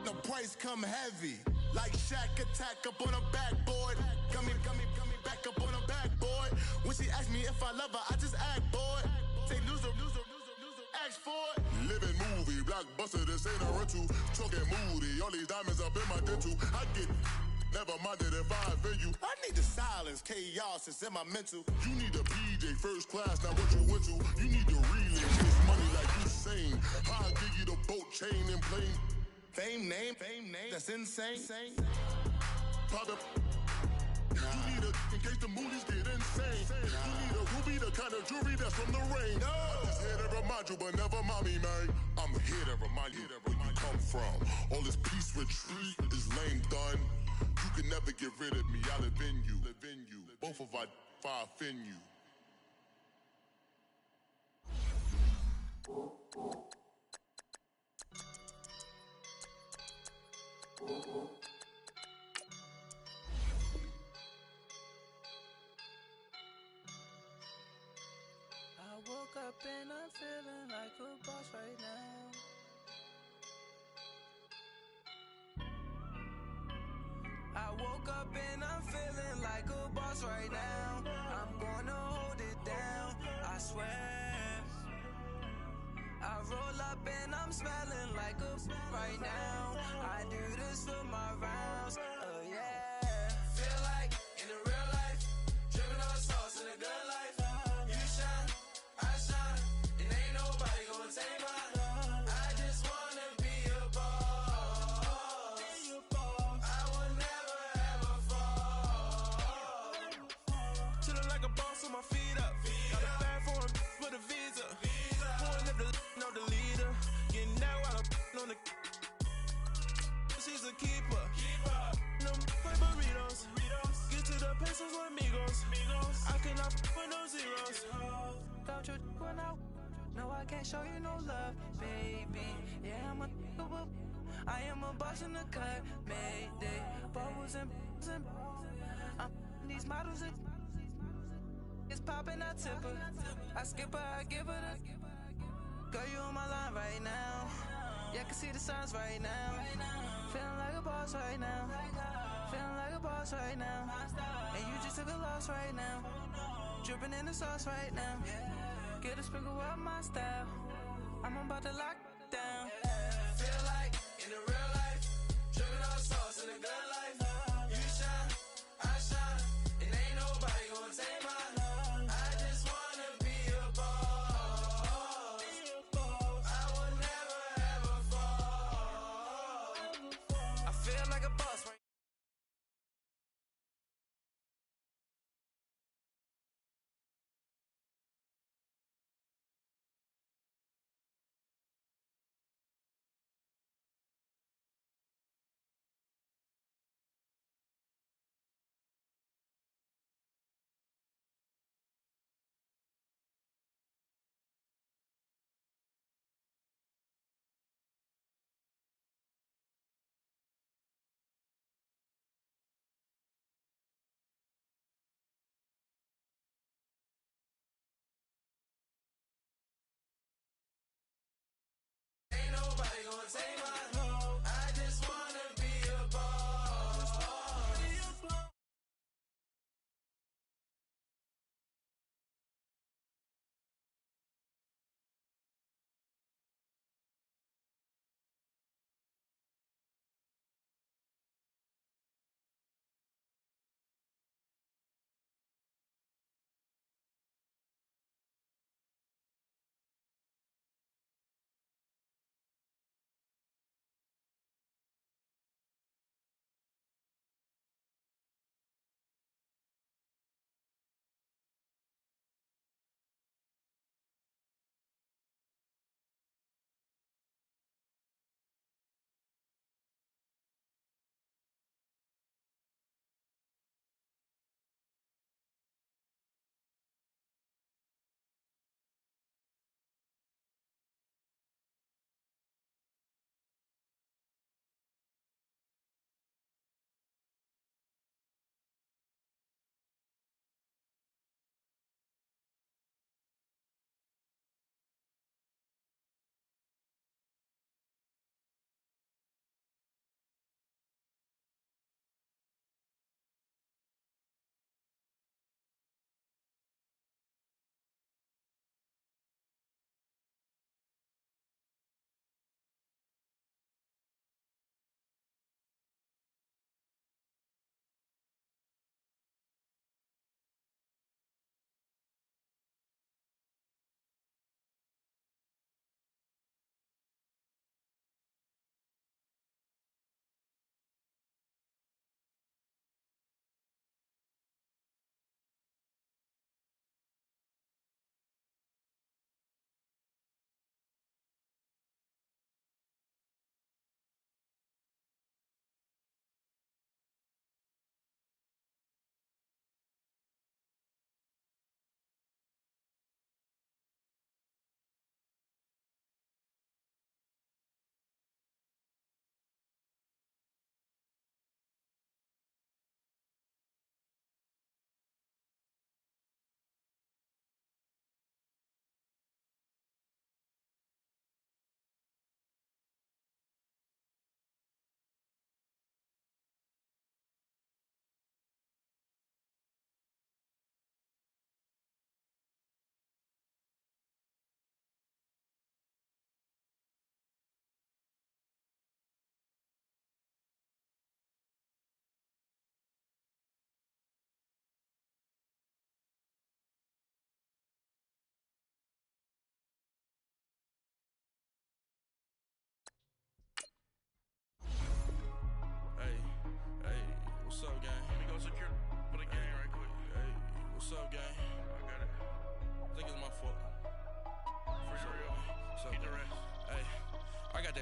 The price come heavy. Like Shaq attack up on a backboard. Gummy, back up on a backboard. When she ask me if I love her, I just act bored. Say loser, ask for it. Living movie, blockbuster, this ain't a rental. Talking moody, all these diamonds up in my dental. I get never minded if I offend you. I need the silence, chaos, it's in my mental. You need a PJ, first class, not what you went to. You need to relay this money like you sane. I'll give you the boat, chain, and plane. Fame name, that's insane. Pop up. You need a, in case the movies get insane. You need a ruby, the kind of jewelry that's from the rain. I'm just here to remind you, but never mind me, man. I'm here to remind you where you come from. All this peace retreat is lame done. You can never get rid of me, I live in you. Both of our fire offend you. I woke up and I'm feeling like a boss right now. I woke up and I'm feeling like a boss right now. I'm gonna hold it down, I swear. I roll up and I'm smelling like a right now. I do this for my rounds, oh yeah. Feel like in the real life, dripping on sauce in a good life. You shine, I shine, and ain't nobody gonna take mine. I just wanna be a boss. I will never ever fall. Chillin' like a boss with my feet up. Got a bag for him with a visa. Pulling up the know the leader. Getting out while I'm on the. She's a keeper. No play burritos. Get to the pesos with amigos. I cannot with no zeros. Don't you run out? No, I can't show you no love, baby. Yeah, I am a boss in the cut, Mayday. Bubbles and I'm these models. It's popping, I tip her. I skip her, I give her the. Girl, you on my line right now. Yeah, I can see the signs right now. Feeling like a boss right now. Feeling like a boss right now. And you just took a loss right now. Dripping in the sauce right now. Get a sprinkle up my style. I'm about to lock down. Feel like in the real life, dripping on sauce in a good life. You shine, I shine, and ain't nobody gonna take mine. I just wanna be a boss. I will never ever fall. I feel like a boss right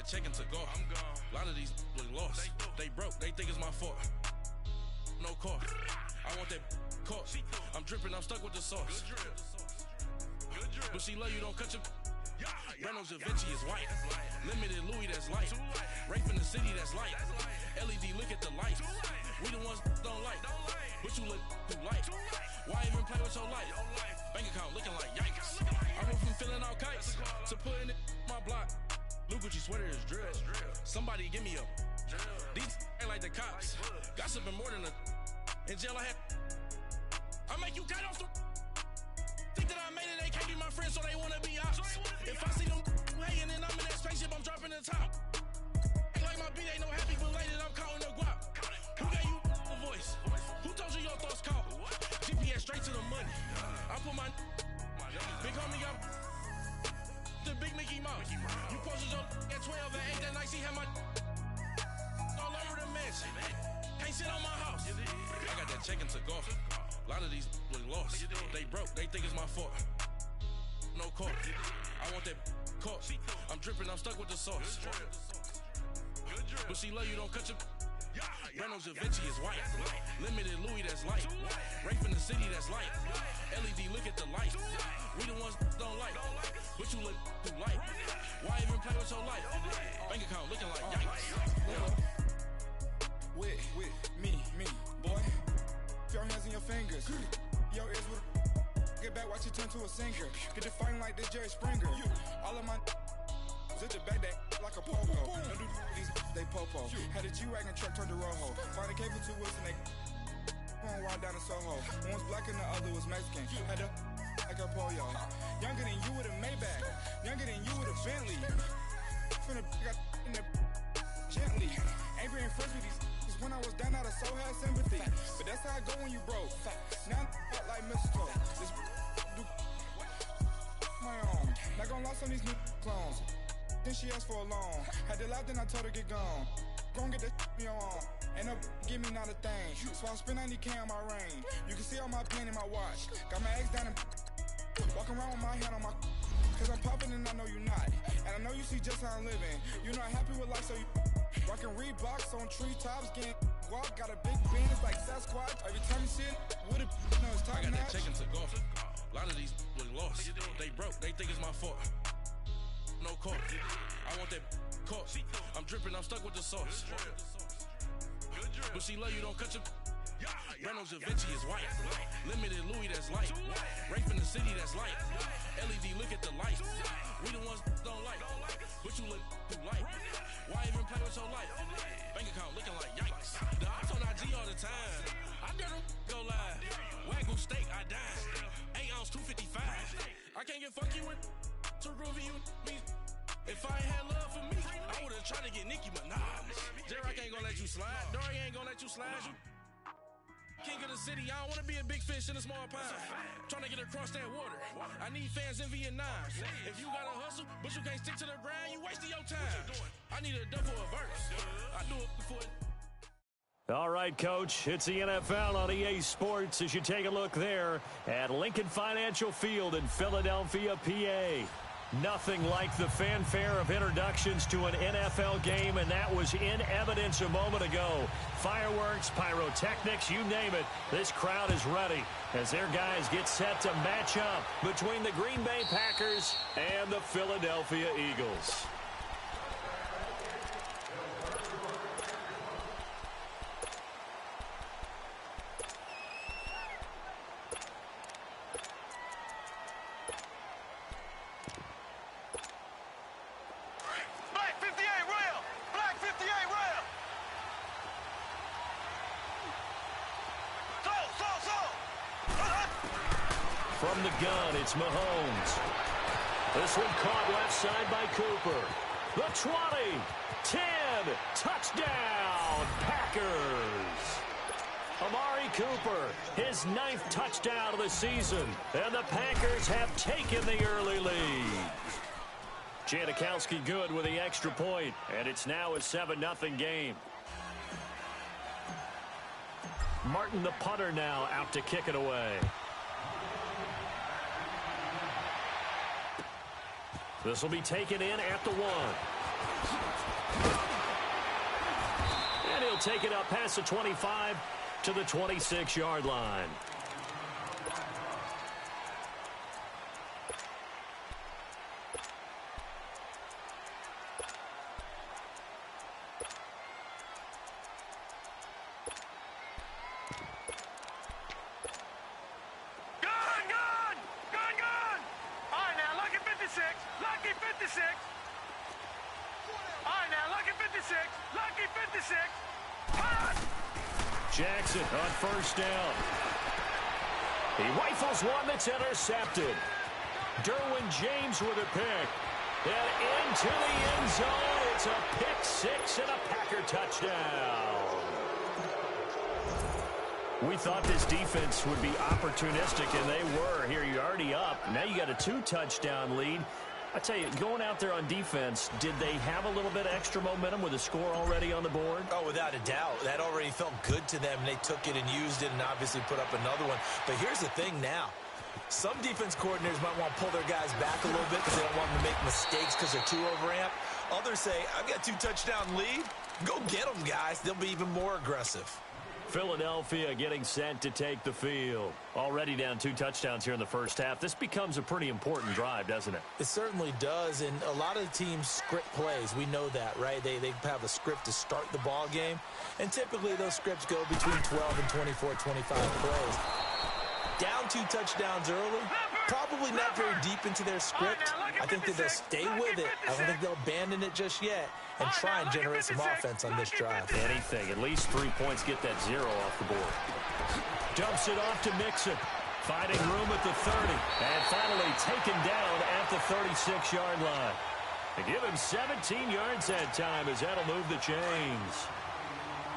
that check and took off. I'm gone. A lot of these look lost. They broke, they think it's my fault. No car. I want that caught. I'm dripping, I'm stuck with the sauce. Good drip. But she love you, don't cut your. Reynolds Da Vinci is white. Limited Louis, that's light. Rape in the city, that's light. LED, look at the light. We the ones don't like. But you look too light. Why even play with your life? Bank account looking like yikes. I went from filling out kites to putting it in my block. Blue Gucci sweater is drill. Somebody give me a. These ain't like the cops. Gossiping more than a. In jail I had. I make you cut off the. Think that I made it, they can't be my friends, so they wanna be ops. If I see them hating and I'm in that spaceship, I'm dropping the top. Ain't like my beat, ain't no happy belated, I'm counting the guap. Who gave you a voice? Who told you your thoughts count? GPS straight to the money. I put my big homie got the big Mickey Mouse. You posted your at 12 and 8 that night, she had my all over the mansion. Can't sit on my house. I got that check and took off. A lot of these look lost. They broke, they think it's my fault. No car. I want that caught. I'm dripping, I'm stuck with the sauce. But she love you, don't cut your. Reynolds Da Vinci is white. Limited Louis, that's light. Rape in the city, that's light. LED, look at the light. We the ones don't like. But you look too light. Why even play with your life? Bank account looking like yikes. With me, boy. Your hands and your fingers. Your ears with. Get back, watch it turn to a singer. Get to fighting like this Jerry Springer. All of my. Zip the back that like a pogo. Don't do these, they popo. Had a G-Wagon truck turned to Rojo. Find a cable 2 wheels and they going wild down in Soho. One was black and the other was Mexican. Had a like a pollo. Younger than you with a Maybach. Younger than you with a Bentley. From the got in the gently. Ain't being friends with these. When I was down out of so had sympathy. But that's how I go when you broke. Now I'm like mistletoe. This do my own. Not gonna lost on these new clones. Then she asked for a loan. Had to laugh, then I told her get gone. Gon' get that me on. Ain't no give me not a thing. So I spend 90K on my range. You can see all my pain in my watch. Got my ex down and walking around with my hand on my. Cause I'm popping and I know you not. And I know you see just how I'm living. You're not happy with life, so you rockin' Reeboks on treetops, getting guap. Got a big band, it's like Sasquatch. Every time you see it, with it, no, it's top I got notch. that check and took off. A lot of these look lost. They broke, they think it's my fault. No car. I want that caught. I'm dripping, I'm stuck with the sauce. But she love you, don't cut your. Reynolds Da Vinci is white. Limited Louis, that's light. Rape in the city, that's light. LED, look at the light. We the ones don't like. But you look too light. Why even play with your life? Bank account looking like yikes. The ops on IG all the time. I dare them go live. Wagyu steak, I died. 8 ounce, 255. I can't get funky with to groovy you me. If I ain't had love for me, I would've tried to get Nicki Minaj. J-Rock ain't gonna let you slide. Dory ain't gonna let you slide. You king of the city, I don't wanna be a big fish in a small pond. Trying to get across that water. I need fans in Vietnam. If you gotta hustle, but you can't stick to the grind, you wasting your time. I need a double a verse. I do it for it. All right, Coach, it's the NFL on EA Sports as you take a look there at Lincoln Financial Field in Philadelphia, PA. Nothing like the fanfare of introductions to an NFL game, and that was in evidence a moment ago. Fireworks, pyrotechnics, you name it. This crowd is ready as their guys get set to match up between the Green Bay Packers and the Philadelphia Eagles. From the gun, it's Mahomes. This one caught left side by Cooper. The 20, 10, touchdown, Packers. Amari Cooper, his 9th touchdown of the season, and the Packers have taken the early lead. Janikowski good with the extra point, and it's now a 7-0 game. Martin, the punter, now out to kick it away. This will be taken in at the 1. And he'll take it up past the 25 to the 26-yard line. Jackson on first down. He rifles one that's intercepted. Derwin James with a pick. And into the end zone. It's a pick six and a Packer touchdown. We thought this defense would be opportunistic, and they were. Here you're already up. Now you got a 2-touchdown lead. I tell you, going out there on defense, did they have a little bit of extra momentum with a score already on the board? Oh, without a doubt. That already felt good to them. They took it and used it and obviously put up another one. But here's the thing now. Some defense coordinators might want to pull their guys back a little bit because they don't want them to make mistakes because they're too overamped. Others say, I've got 2-touchdown lead. Go get them, guys. They'll be even more aggressive. Philadelphia getting set to take the field. Already down 2 touchdowns here in the first half. This becomes a pretty important drive, doesn't it? It certainly does, and a lot of the teams script plays. We know that, right? They have a script to start the ball game, and typically those scripts go between 12 and 24, 25 plays. Down 2 touchdowns early, probably not very deep into their script. I think that they'll stay with it. I don't think they'll abandon it just yet and try and generate some offense on this drive. Anything. At least 3 points, get that 0 off the board. Dumps it off to Mixon. Finding room at the 30. And finally taken down at the 36-yard line. They give him 17 yards that time as that'll move the chains.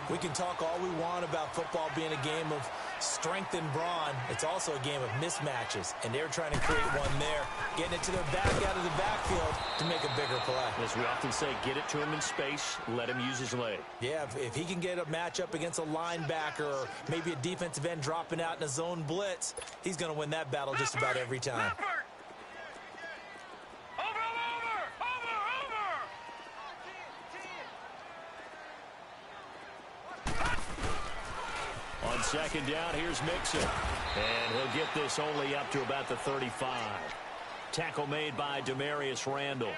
We can talk all we want about football being a game of strength and brawn. It's also a game of mismatches, and they're trying to create one there, getting it to their back out of the backfield to make a bigger play. As we often say, get it to him in space, let him use his leg. Yeah, if he can get a matchup against a linebacker or maybe a defensive end dropping out in a zone blitz, he's going to win that battle just about every time. On second down, here's Mixon. And he'll get this only up to about the 35. Tackle made by Demarius Randall.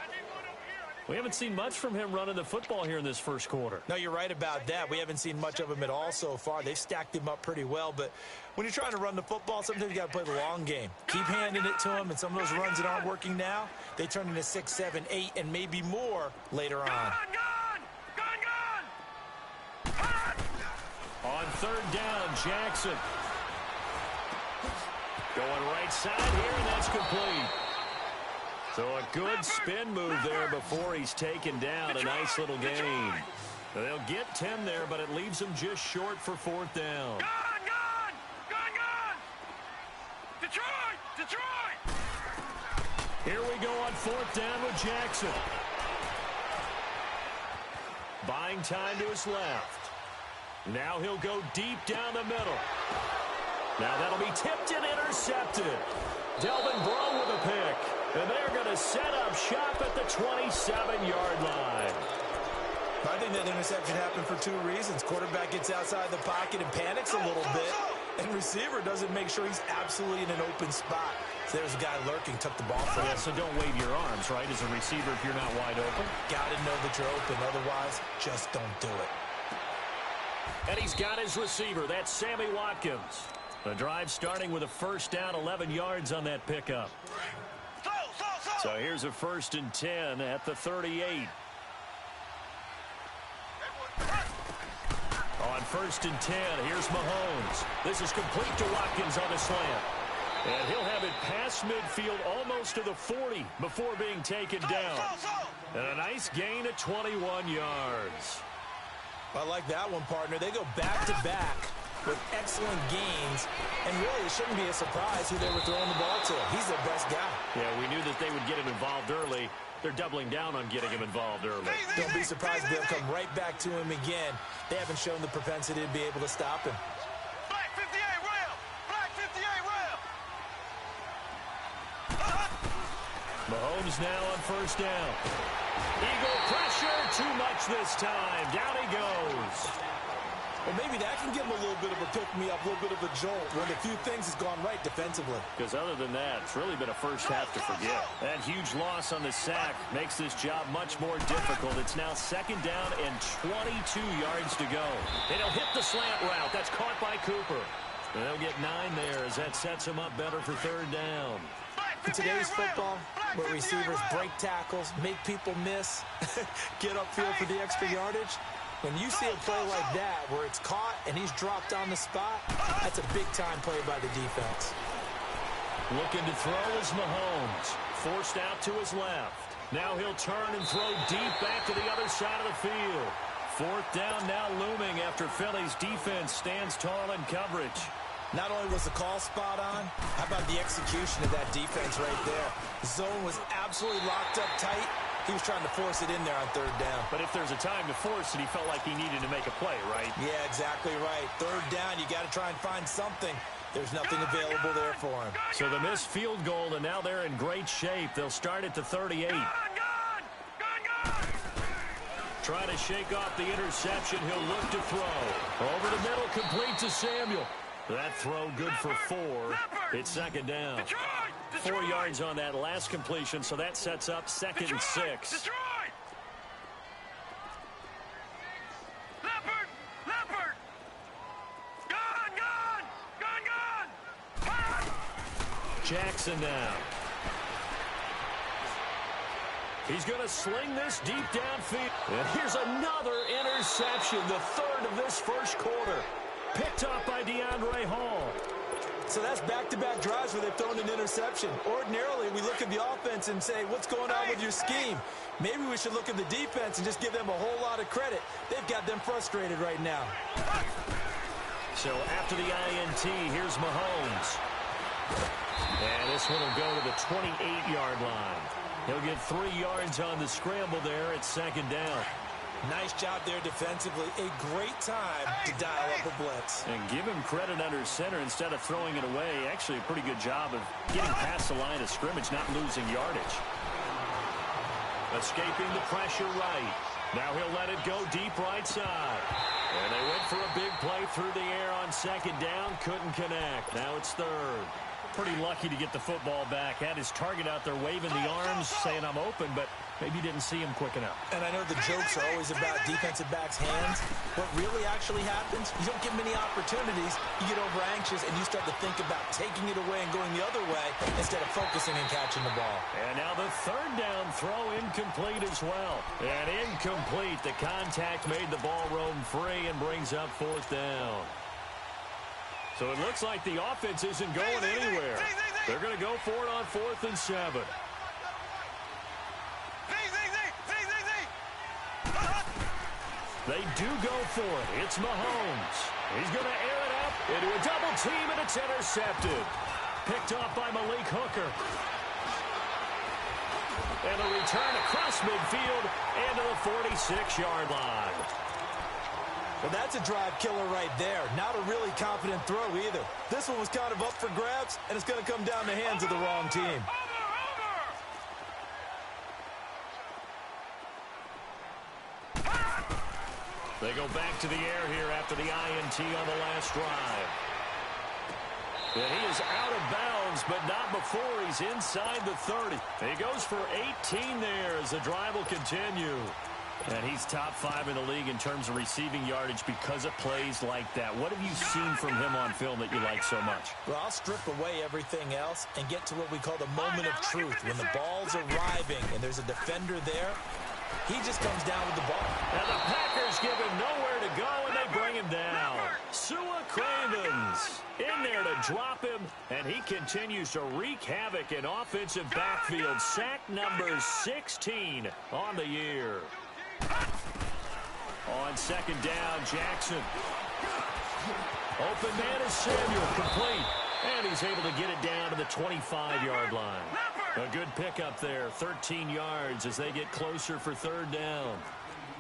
We haven't seen much from him running the football here in this first quarter. No, you're right about that. We haven't seen much of him at all so far. They've stacked him up pretty well, but when you're trying to run the football, sometimes you got to play the long game. Keep handing it to him, and some of those runs that aren't working now, they turn into 6, 7, 8, and maybe more later on. On third down, Jackson. Going right side here, and that's complete. So a good spin move there before he's taken down. A nice little gain. They'll get 10 there, but it leaves them just short for fourth down. Detroit! Here we go on fourth down with Jackson. Buying time to his left. Now he'll go deep down the middle. Now that'll be tipped and intercepted. Delvin Breaux with a pick. And they're going to set up shop at the 27-yard line. I think that interception happened for 2 reasons. Quarterback gets outside the pocket and panics a little bit. And receiver doesn't make sure he's absolutely in an open spot. So there's a guy lurking, took the ball from him. Yeah, so don't wave your arms, right, as a receiver if you're not wide open. Got to know that you're open. Otherwise, just don't do it. And he's got his receiver. That's Sammy Watkins. The drive starting with a first down, 11 yards on that pickup. So here's a 1st and 10 at the 38. On 1st and 10, here's Mahomes. This is complete to Watkins on a slant. And he'll have it past midfield almost to the 40 before being taken down. And a nice gain of 21 yards. I like that one, partner. They go back-to-back with excellent gains, and really it shouldn't be a surprise who they were throwing the ball to. He's their best guy. Yeah, we knew that they would get him involved early. They're doubling down on getting him involved early. Don't be surprised if they'll come right back to him again. They haven't shown the propensity to be able to stop him. Black 58 rail! Black 58 rail! Mahomes now on first down. Eagle pressure, too much this time. Down he goes. Well, maybe that can give him a little bit of a pick-me-up, a little bit of a jolt when a few things has gone right defensively. Because other than that, it's really been a first half to forget. That huge loss on the sack makes this job much more difficult. It's now second down and 22 yards to go. And he'll hit the slant route. That's caught by Cooper. And they'll get 9 there as that sets him up better for third down. In today's football, where receivers break tackles, make people miss, get upfield for the extra yardage, when you see a play like that where it's caught and he's dropped on the spot, that's a big-time play by the defense. Looking to throw is Mahomes. Forced out to his left. Now he'll turn and throw deep back to the other side of the field. Fourth down now looming after Philly's defense stands tall in coverage. Not only was the call spot on, how about the execution of that defense right there? The zone was absolutely locked up tight. He was trying to force it in there on third down. But if there's a time to force it, he felt like he needed to make a play, right? Yeah, exactly right. Third down, you got to try and find something. There's nothing available there for him. So the missed field goal, and now they're in great shape. They'll start at the 38. Trying to shake off the interception. He'll look to throw. Over the middle, complete to Samuel. That throw good for 4. It's second down. 4 yards on that last completion, so that sets up second and 6. Jackson now. He's going to sling this deep downfield. And here's another interception, the third of this first quarter. Picked up by DeAndre Hall. So that's back-to-back drives where they've thrown an interception. Ordinarily, we look at the offense and say, what's going on with your scheme? Maybe we should look at the defense and just give them a whole lot of credit. They've got them frustrated right now. So after the INT, here's Mahomes. And this one will go to the 28-yard line. He'll get 3 yards on the scramble there at second down. Nice job there defensively. A great time to dial up a blitz. And give him credit under center instead of throwing it away. Actually a pretty good job of getting past the line of scrimmage, not losing yardage. Escaping the pressure right. Now he'll let it go deep right side. And they went for a big play through the air on second down. Couldn't connect. Now it's third. Pretty lucky to get the football back. Had his target out there waving the arms, saying I'm open, but maybe didn't see him quick enough. And I know the jokes are always about defensive backs' hands. What really actually happens, you don't get many opportunities. You get over anxious, and you start to think about taking it away and going the other way instead of focusing and catching the ball. And now the third down throw incomplete as well. And incomplete. The contact made the ball roam free and brings up fourth down. So it looks like the offense isn't going anywhere. They're going to go for it on 4th and 7. They do go for it. It's Mahomes. He's going to air it up into a double team, and it's intercepted. Picked off by Malik Hooker. And a return across midfield and to the 46-yard line. Well, that's a drive killer right there. Not a really confident throw either. This one was kind of up for grabs, and it's going to come down the hands of the wrong team. They go back to the air here after the INT on the last drive. And he is out of bounds, but not before he's inside the 30. He goes for 18 there as the drive will continue. And he's top 5 in the league in terms of receiving yardage because of plays like that. What have you seen from him on film that you like so much? Well, I'll strip away everything else and get to what we call the moment of truth. When the ball's arriving and there's a defender there, he just comes down with the ball. And the Packers give him nowhere to go, and they bring him down. Sua Cravens in there to drop him, and he continues to wreak havoc in offensive backfield. Sack number 16 on the year. On second down, Jackson. Open man is Samuel, complete. And he's able to get it down to the 25-yard line. A good pickup there, 13 yards as they get closer for third down.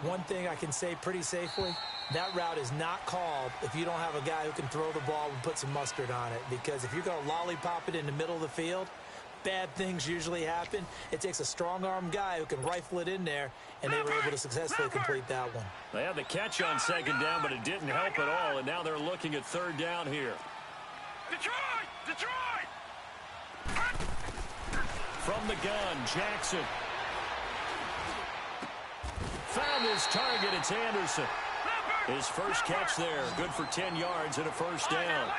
One thing I can say pretty safely, that route is not called if you don't have a guy who can throw the ball and put some mustard on it. Because if you're going to lollipop it in the middle of the field, bad things usually happen. It takes a strong-arm guy who can rifle it in there, and they were able to successfully complete that one. They had the catch on second down, but it didn't help at all, and now they're looking at third down here. Detroit! Detroit! From the gun, Jackson. Found his target, it's Anderson. His first catch there, good for 10 yards and a first down.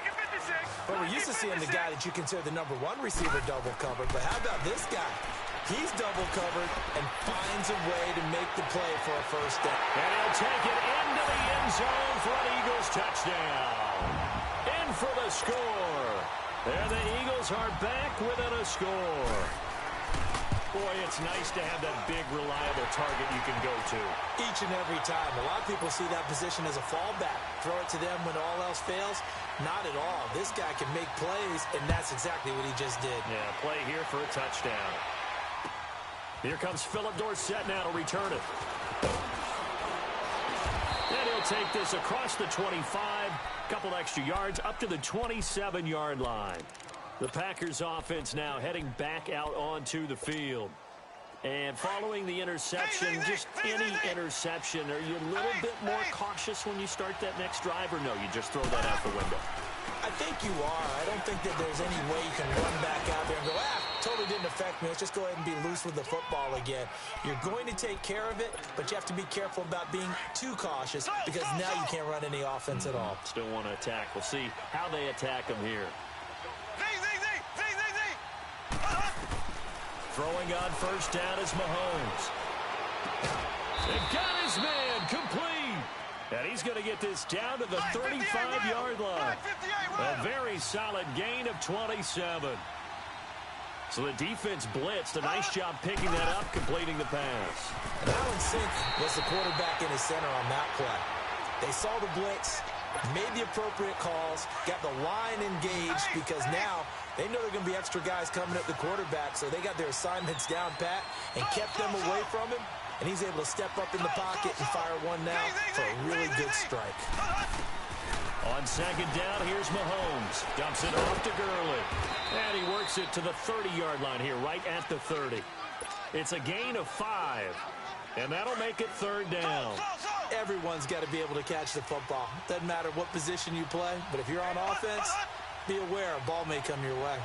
But we're used to seeing the guy that you consider the number one receiver double covered. But how about this guy? He's double covered and finds a way to make the play for a first down. And he'll take it into the end zone for an Eagles touchdown. In for the score. And the Eagles are back within a score. Boy, it's nice to have that big, reliable target you can go to. Each and every time. A lot of people see that position as a fallback. Throw it to them when all else fails. Not at all. This guy can make plays, and that's exactly what he just did. Yeah, play here for a touchdown. Here comes Philip Dorsett now to return it. And he'll take this across the 25. Couple extra yards up to the 27-yard line. The Packers offense now heading back out onto the field. And following the interception, just any interception, are you a little bit more cautious when you start that next drive, or no, you just throw that out the window? I think you are. I don't think that there's any way you can run back out there and go, totally didn't affect me. Let's just go ahead and be loose with the football again. You're going to take care of it, but you have to be careful about being too cautious because now you can't run any offense at all. Still want to attack. We'll see how they attack him here. Throwing on first down is Mahomes. They got his man complete. And he's going to get this down to the 35-yard line. A very solid gain of 27. So the defense blitzed. A nice job picking that up, completing the pass. And Alan Sink was the quarterback in his center on that play. They saw the blitz, made the appropriate calls, got the line engaged because now they know there are going to be extra guys coming at the quarterback, so they got their assignments down pat and kept them away from him, and he's able to step up in the pocket and fire one now for a really good strike. On second down, here's Mahomes. Dumps it off to Gurley. And he works it to the 30-yard line here, right at the 30. It's a gain of 5, and that'll make it third down. Everyone's got to be able to catch the football. Doesn't matter what position you play, but if you're on offense, be aware a ball may come your way.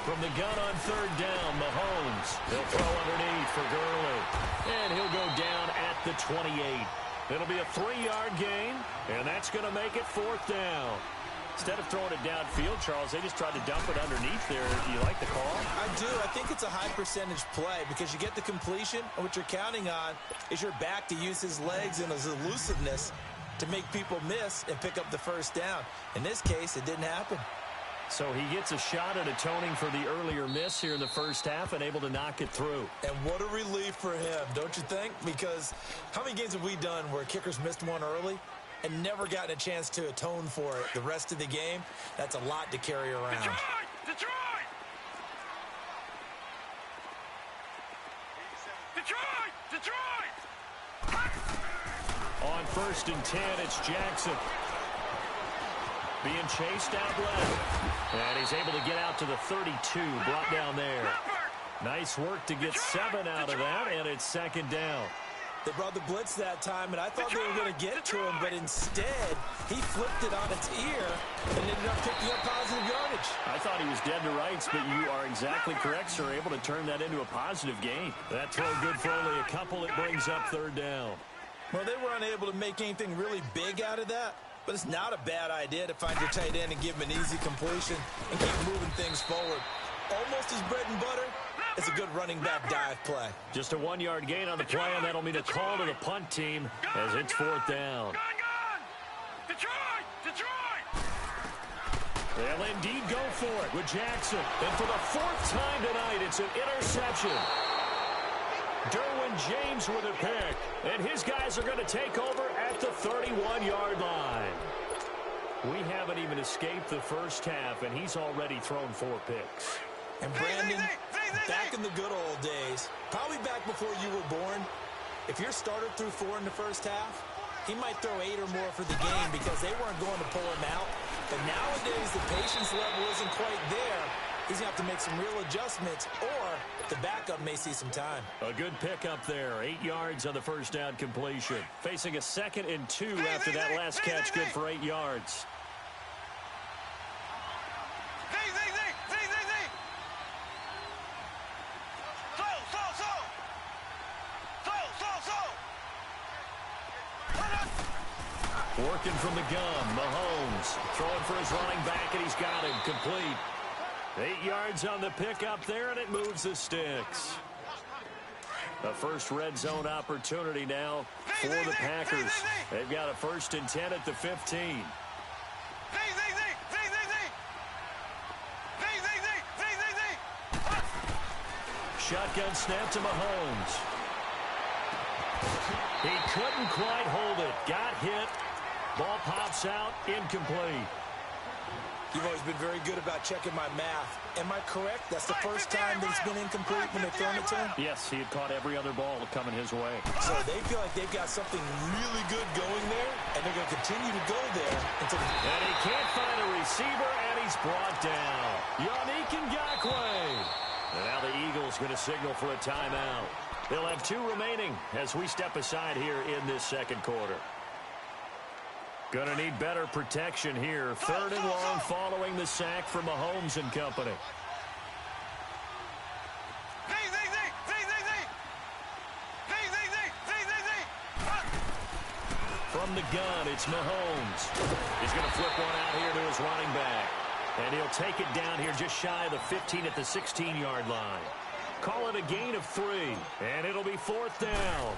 From the gun on third down, Mahomes. He'll throw underneath for Gurley. And he'll go down at the 28. It'll be a 3-yard gain, and that's going to make it fourth down. Instead of throwing it downfield, Charles, they just tried to dump it underneath there. Do you like the call? I do. I think it's a high-percentage play because you get the completion, and what you're counting on is your back to use his legs and his elusiveness to make people miss and pick up the first down. In this case, it didn't happen. So he gets a shot at atoning for the earlier miss here in the first half and able to knock it through. And what a relief for him, don't you think? Because how many games have we done where kickers missed one early and never gotten a chance to atone for it the rest of the game? That's a lot to carry around. Detroit! On first and 10, it's Jackson. Being chased out left. And he's able to get out to the 32, brought down there. Nice work to get 7 out of that, and it's second down. They brought the blitz that time, and I thought they were going to get to him, but instead, he flipped it on its ear and ended up picking up positive yardage. I thought he was dead to rights, but you are exactly correct, sir. Able to turn that into a positive gain. That throw good for only a couple. It brings up third down. Well, they were unable to make anything really big out of that, but it's not a bad idea to find your tight end and give him an easy completion and keep moving things forward. Almost his bread and butter. It's a good running back dive play. Just a 1-yard gain on the play, and that'll mean a call to the punt team as it's fourth down. Detroit! They'll indeed go for it with Jackson. And for the 4th time tonight, it's an interception. Derwin James with a pick. And his guys are going to take over at the 31-yard line. We haven't even escaped the first half, and he's already thrown 4 picks. And Brandon, back in the good old days, probably back before you were born, if you're starter through 4 in the first half, he might throw 8 or more for the game because they weren't going to pull him out. But nowadays, the patience level isn't quite there. He's going to have to make some real adjustments, or the backup may see some time. A good pickup there. 8 yards on the first down completion. Facing a 2nd and 2 after that last catch. Good for 8 yards. Working from the gun, Mahomes throwing for his running back, and he's got him complete. 8 yards on the pickup there, and it moves the sticks. The first red zone opportunity now for the Packers. They've got a 1st and 10 at the 15. Shotgun snap to Mahomes. He couldn't quite hold it. Got hit. Ball pops out, incomplete. You've always been very good about checking my math. Am I correct? That's the first time that it's been incomplete when they've thrown it to him? Yes, he had caught every other ball coming his way. So they feel like they've got something really good going there, and they're going to continue to go there until... And he can't find a receiver, and he's brought down. Yannick Ngakoue. And now the Eagles going to signal for a timeout. They'll have 2 remaining as we step aside here in this second quarter. Going to need better protection here. 3rd and long following the sack from Mahomes and company. From the gun, it's Mahomes. He's going to flip one out here to his running back. And he'll take it down here just shy of the 15 at the 16-yard line. Call it a gain of 3. And it'll be 4th down.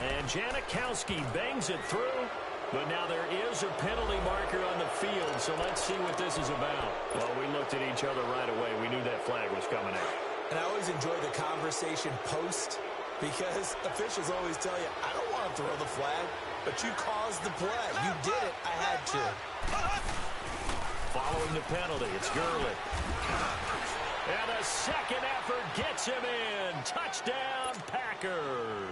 And Janikowski bangs it through, but now there is a penalty marker on the field, so let's see what this is about. Well, we looked at each other right away. We knew that flag was coming out. And I always enjoy the conversation post, because officials always tell you, I don't want to throw the flag, but you caused the play. You did it. I had to. Following the penalty, it's Gurley. And a second effort gets him in. Touchdown, Packers.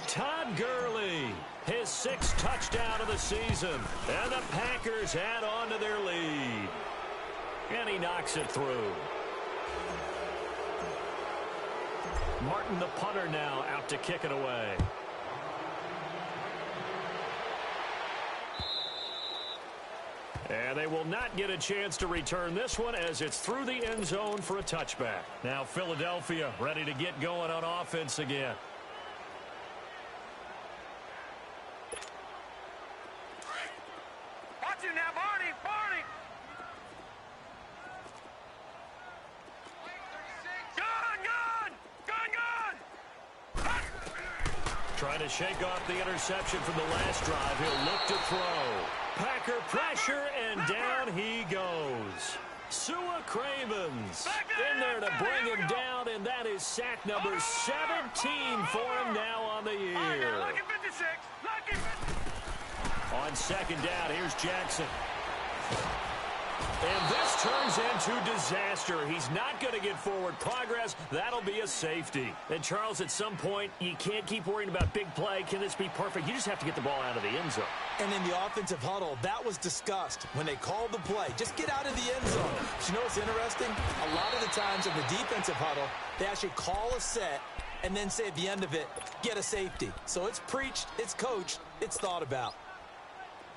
Todd Gurley, his 6th touchdown of the season. And the Packers add on to their lead. And he knocks it through. Martin, the punter, now out to kick it away. And they will not get a chance to return this one as it's through the end zone for a touchback. Now Philadelphia ready to get going on offense again. Watch it now, Barney! Gun! Trying to shake off the interception from the last drive. He'll look to throw. Packer pressure, and down he goes. Sua Cravens in there to bring him down, and that is sack number 17 for him now on the year. On 2nd down, here's Jackson. And this turns into disaster. He's not going to get forward progress. That'll be a safety. And, Charles, at some point, you can't keep worrying about big play. Can this be perfect? You just have to get the ball out of the end zone. And in the offensive huddle, that was discussed when they called the play. Just get out of the end zone. But you know what's interesting? A lot of the times in the defensive huddle, they actually call a set and then say at the end of it, get a safety. So it's preached, it's coached, it's thought about.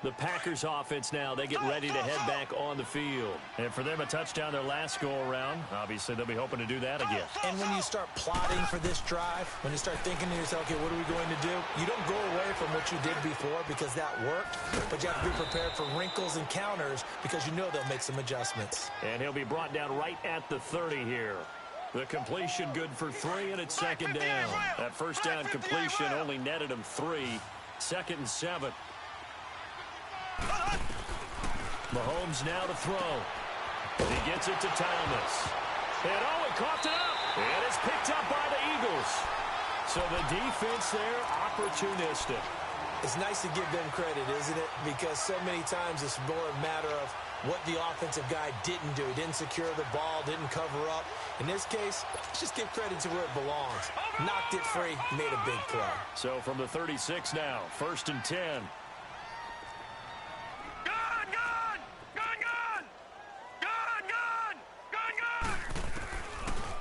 The Packers offense now, they get ready to head back on the field. And for them, a touchdown their last go-around. Obviously, they'll be hoping to do that again. And when you start plotting for this drive, when you start thinking to yourself, okay, what are we going to do? You don't go away from what you did before because that worked, but you have to be prepared for wrinkles and counters because you know they'll make some adjustments. And he'll be brought down right at the 30 here. The completion good for 3, and it's 2nd down. That first down completion only netted him 3. 2nd and 7. Mahomes now to throw. He gets it to Thomas. And he coughed it up. And it's picked up by the Eagles. So the defense there, opportunistic. It's nice to give them credit, isn't it? Because so many times it's more a matter of what the offensive guy didn't do. He didn't secure the ball, didn't cover up. In this case, let's just give credit to where it belongs. Knocked it free, made a big play. So from the 36 now, 1st and 10.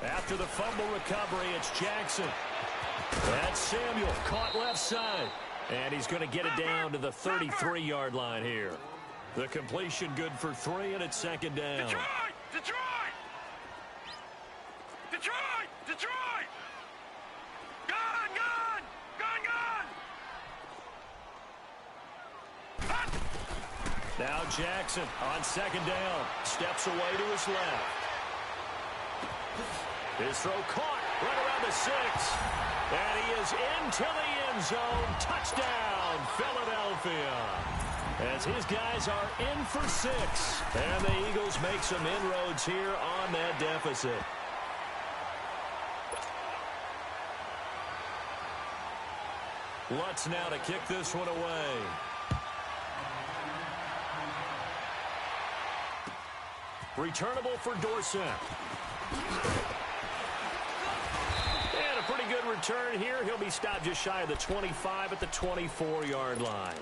After the fumble recovery, it's Jackson. That's Samuel, caught left side. And he's going to get it down to the 33-yard line here. The completion good for 3, and it's 2nd down. Detroit! Now Jackson on 2nd down. Steps away to his left. His throw caught right around the 6. And he is into the end zone. Touchdown, Philadelphia. As his guys are in for 6. And the Eagles make some inroads here on that deficit. Lutz now to kick this one away. Returnable for Dorsett. And a pretty good return here. He'll be stopped just shy of the 25 at the 24-yard line.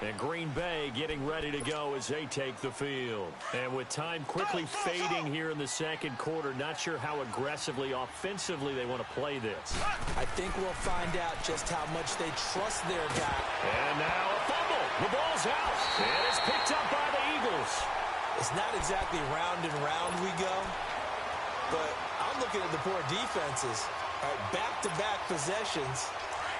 And Green Bay getting ready to go as they take the field. And with time quickly fading here in the 2nd quarter, not sure how aggressively, offensively they want to play this. I think we'll find out just how much they trust their guy. And now a fumble. The ball's out. And it's picked up by the Eagles. It's not exactly round and round we go, but I'm looking at the poor defenses. All right, back-to-back possessions.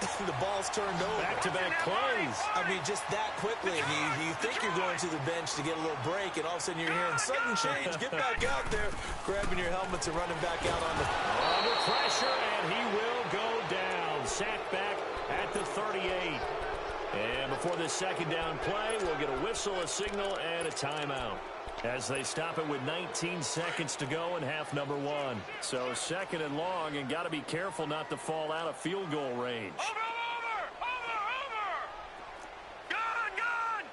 The ball's turned over. Back-to-back plays. I mean, just that quickly. You think you're going to the bench to get a little break, and all of a sudden you're hearing sudden change. Get back out there, grabbing your helmets and running back out on the... Under pressure, and he will go down. Sacked back at the 38. And before this 2nd down play, we'll get a whistle, a signal, and a timeout. As they stop it with 19 seconds to go in half number 1. So 2nd and long, and got to be careful not to fall out of field goal range. Over! Gun!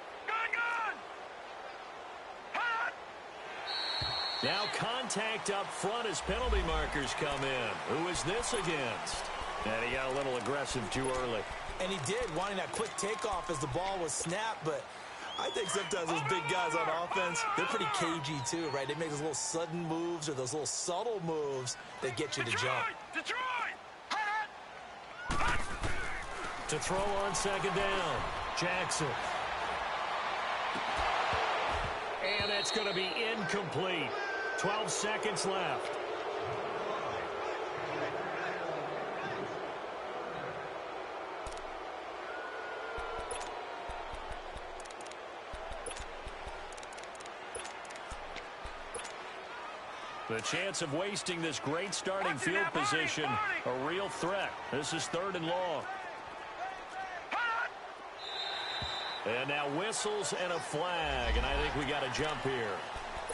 Hot! Now contact up front as penalty markers come in. Who is this against? And he got a little aggressive too early. And he did, wanting that quick takeoff as the ball was snapped, but I think sometimes those big guys on offense, they're pretty cagey too, right? They make those little sudden moves or those little subtle moves that get you to jump. Detroit! To throw on 2nd down, Jackson. And that's going to be incomplete. 12 seconds left. The chance of wasting this great starting field position, a real threat. This is 3rd and long. And now whistles and a flag, and I think we got a jump here.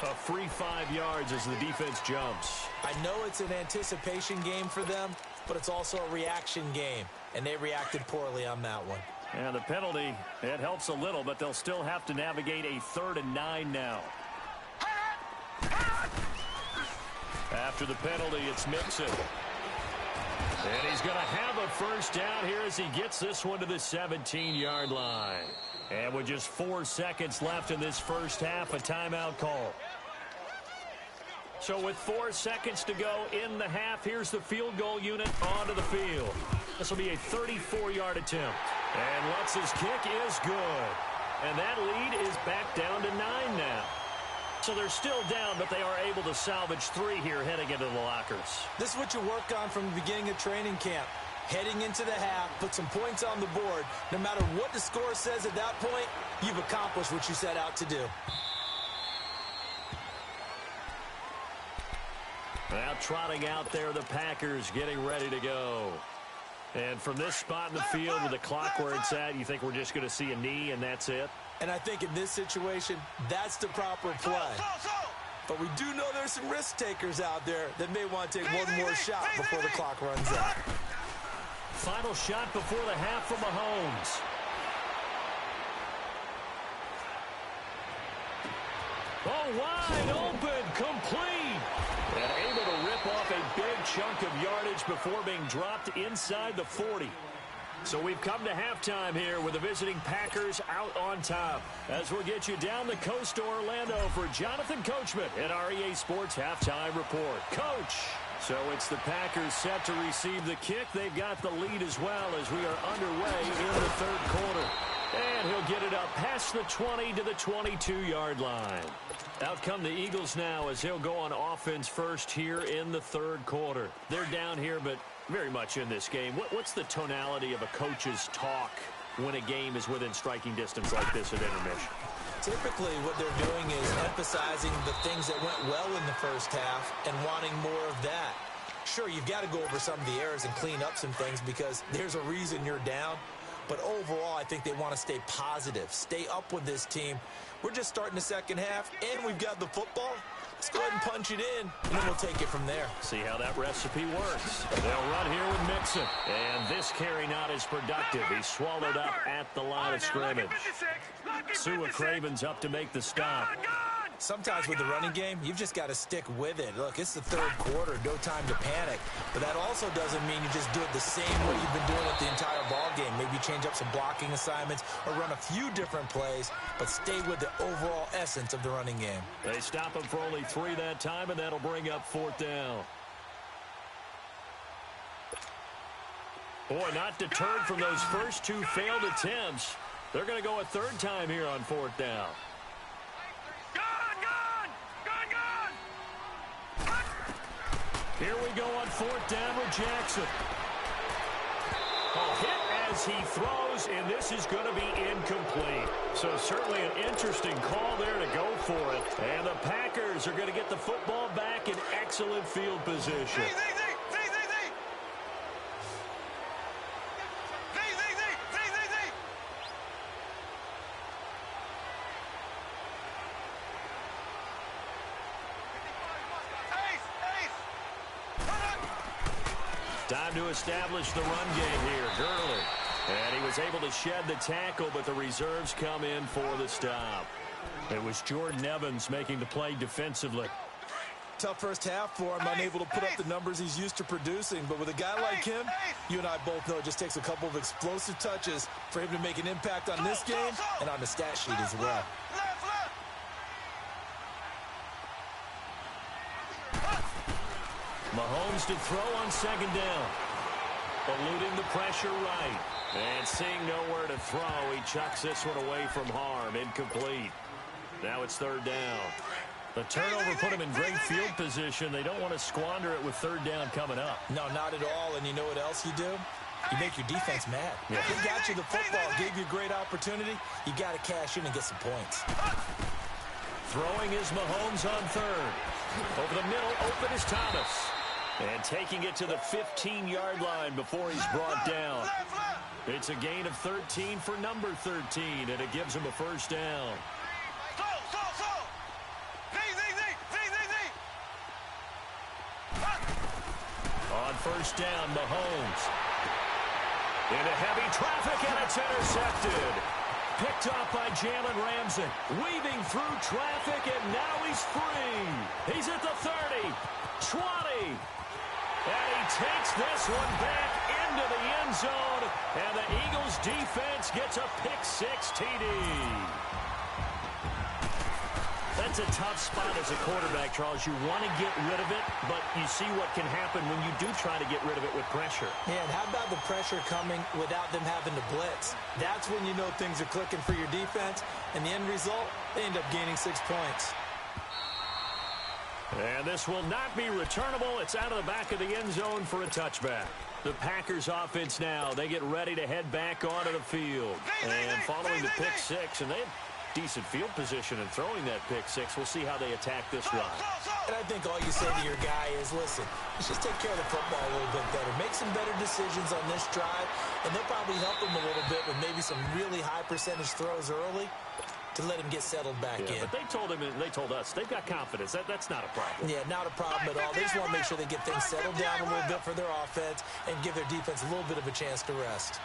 A free 5 yards as the defense jumps. I know it's an anticipation game for them, but it's also a reaction game, and they reacted poorly on that one. And the penalty, it helps a little, but they'll still have to navigate a 3rd and 9 now. After the penalty, it's Mixon. And he's going to have a first down here as he gets this one to the 17-yard line. And with just 4 seconds left in this first half, a timeout call. So with 4 seconds to go in the half, here's the field goal unit onto the field. This will be a 34-yard attempt. And Lutz's kick is good. And that lead is back down to 9 now. So they're still down, but they are able to salvage 3 here heading into the lockers. This is what you work on from the beginning of training camp. Heading into the half, put some points on the board. No matter what the score says at that point, you've accomplished what you set out to do. Now trotting out there, the Packers getting ready to go. And from this spot in the field with the clock where it's at, you think we're just going to see a knee and that's it? And I think in this situation, that's the proper play. But we do know there's some risk takers out there that may want to take one more shot before the clock runs out. Final shot before the half from Mahomes. Oh, wide open, complete. And able to rip off a big chunk of yardage before being dropped inside the 40. So we've come to halftime here with the visiting Packers out on top. As we'll get you down the coast to Orlando for Jonathan Coachman at our EA Sports Halftime Report. Coach! So it's the Packers set to receive the kick. They've got the lead as well as we are underway in the third quarter. And he'll get it up past the 20 to the 22-yard line. Out come the Eagles now as he'll go on offense first here in the third quarter. They're down here, but very much in this game. What's the tonality of a coach's talk when a game is within striking distance like this at intermission? Typically, what they're doing is emphasizing the things that went well in the first half and wanting more of that. Sure, you've got to go over some of the errors and clean up some things because there's a reason you're down. But overall, I think they want to stay positive, stay up with this team. We're just starting the second half, and we've got the football. Let's go ahead and punch it in, and then we'll take it from there. See how that recipe works. They'll run here with Mixon. And this carry not as productive. He's swallowed up at the line of scrimmage. Sua Craven's up to make the stop. Sometimes with the running game, you've just got to stick with it. Look, it's the third quarter, no time to panic. But that also doesn't mean you just do it the same way you've been doing it the entire ball game. Maybe change up some blocking assignments or run a few different plays, but stay with the overall essence of the running game. They stop him for only 3 that time, and that'll bring up fourth down. Boy, not deterred from those first 2 failed attempts. They're going to go a third time here on fourth down. Here we go on fourth down with Jackson. A hit as he throws, and this is going to be incomplete. So certainly an interesting call there to go for it. And the Packers are going to get the football back in excellent field position. Time to establish the run game here. Gurley. And he was able to shed the tackle, but the reserves come in for the stop. It was Jordan Evans making the play defensively. Tough first half for him, unable to put up the numbers he's used to producing. But with a guy like him, you and I both know it just takes a couple of explosive touches for him to make an impact on this game and on the stat sheet as well. Mahomes to throw on second down. Eluding the pressure right. And seeing nowhere to throw, he chucks this one away from harm. Incomplete. Now it's third down. The turnover put him in great field position. They don't want to squander it with third down coming up. No, not at all. And you know what else you do? You make your defense mad. Yeah. They got you the football, gave you a great opportunity. You got to cash in and get some points. Throwing is Mahomes on third. Over the middle, open is Thomas. And taking it to the 15-yard line before he's brought down. It's a gain of 13 for number 13, and it gives him a first down. On first down, Mahomes. Into heavy traffic, and it's intercepted. Picked off by Jalen Ramsey. Weaving through traffic, and now he's free. He's at the 30, 20. And he takes this one back into the end zone. And the Eagles defense gets a pick-6 TD. That's a tough spot as a quarterback, Charles. You want to get rid of it, but you see what can happen when you do try to get rid of it with pressure. Yeah, and how about the pressure coming without them having to blitz? That's when you know things are clicking for your defense. And the end result, they end up gaining 6 points. And this will not be returnable. It's out of the back of the end zone for a touchback. The Packers offense now, they get ready to head back onto the field. And following the pick-6, and they have decent field position in throwing that pick-6. We'll see how they attack this drive. And I think all you say to your guy is, listen, let's just take care of the football a little bit better. Make some better decisions on this drive, and they'll probably help him a little bit with maybe some really high percentage throws early to let him get settled back in. But they told him, and they told us, they've got confidence. That's not a problem. Yeah, not a problem at all. They just want to make sure they get things settled down a little bit for their offense and give their defense a little bit of a chance to rest.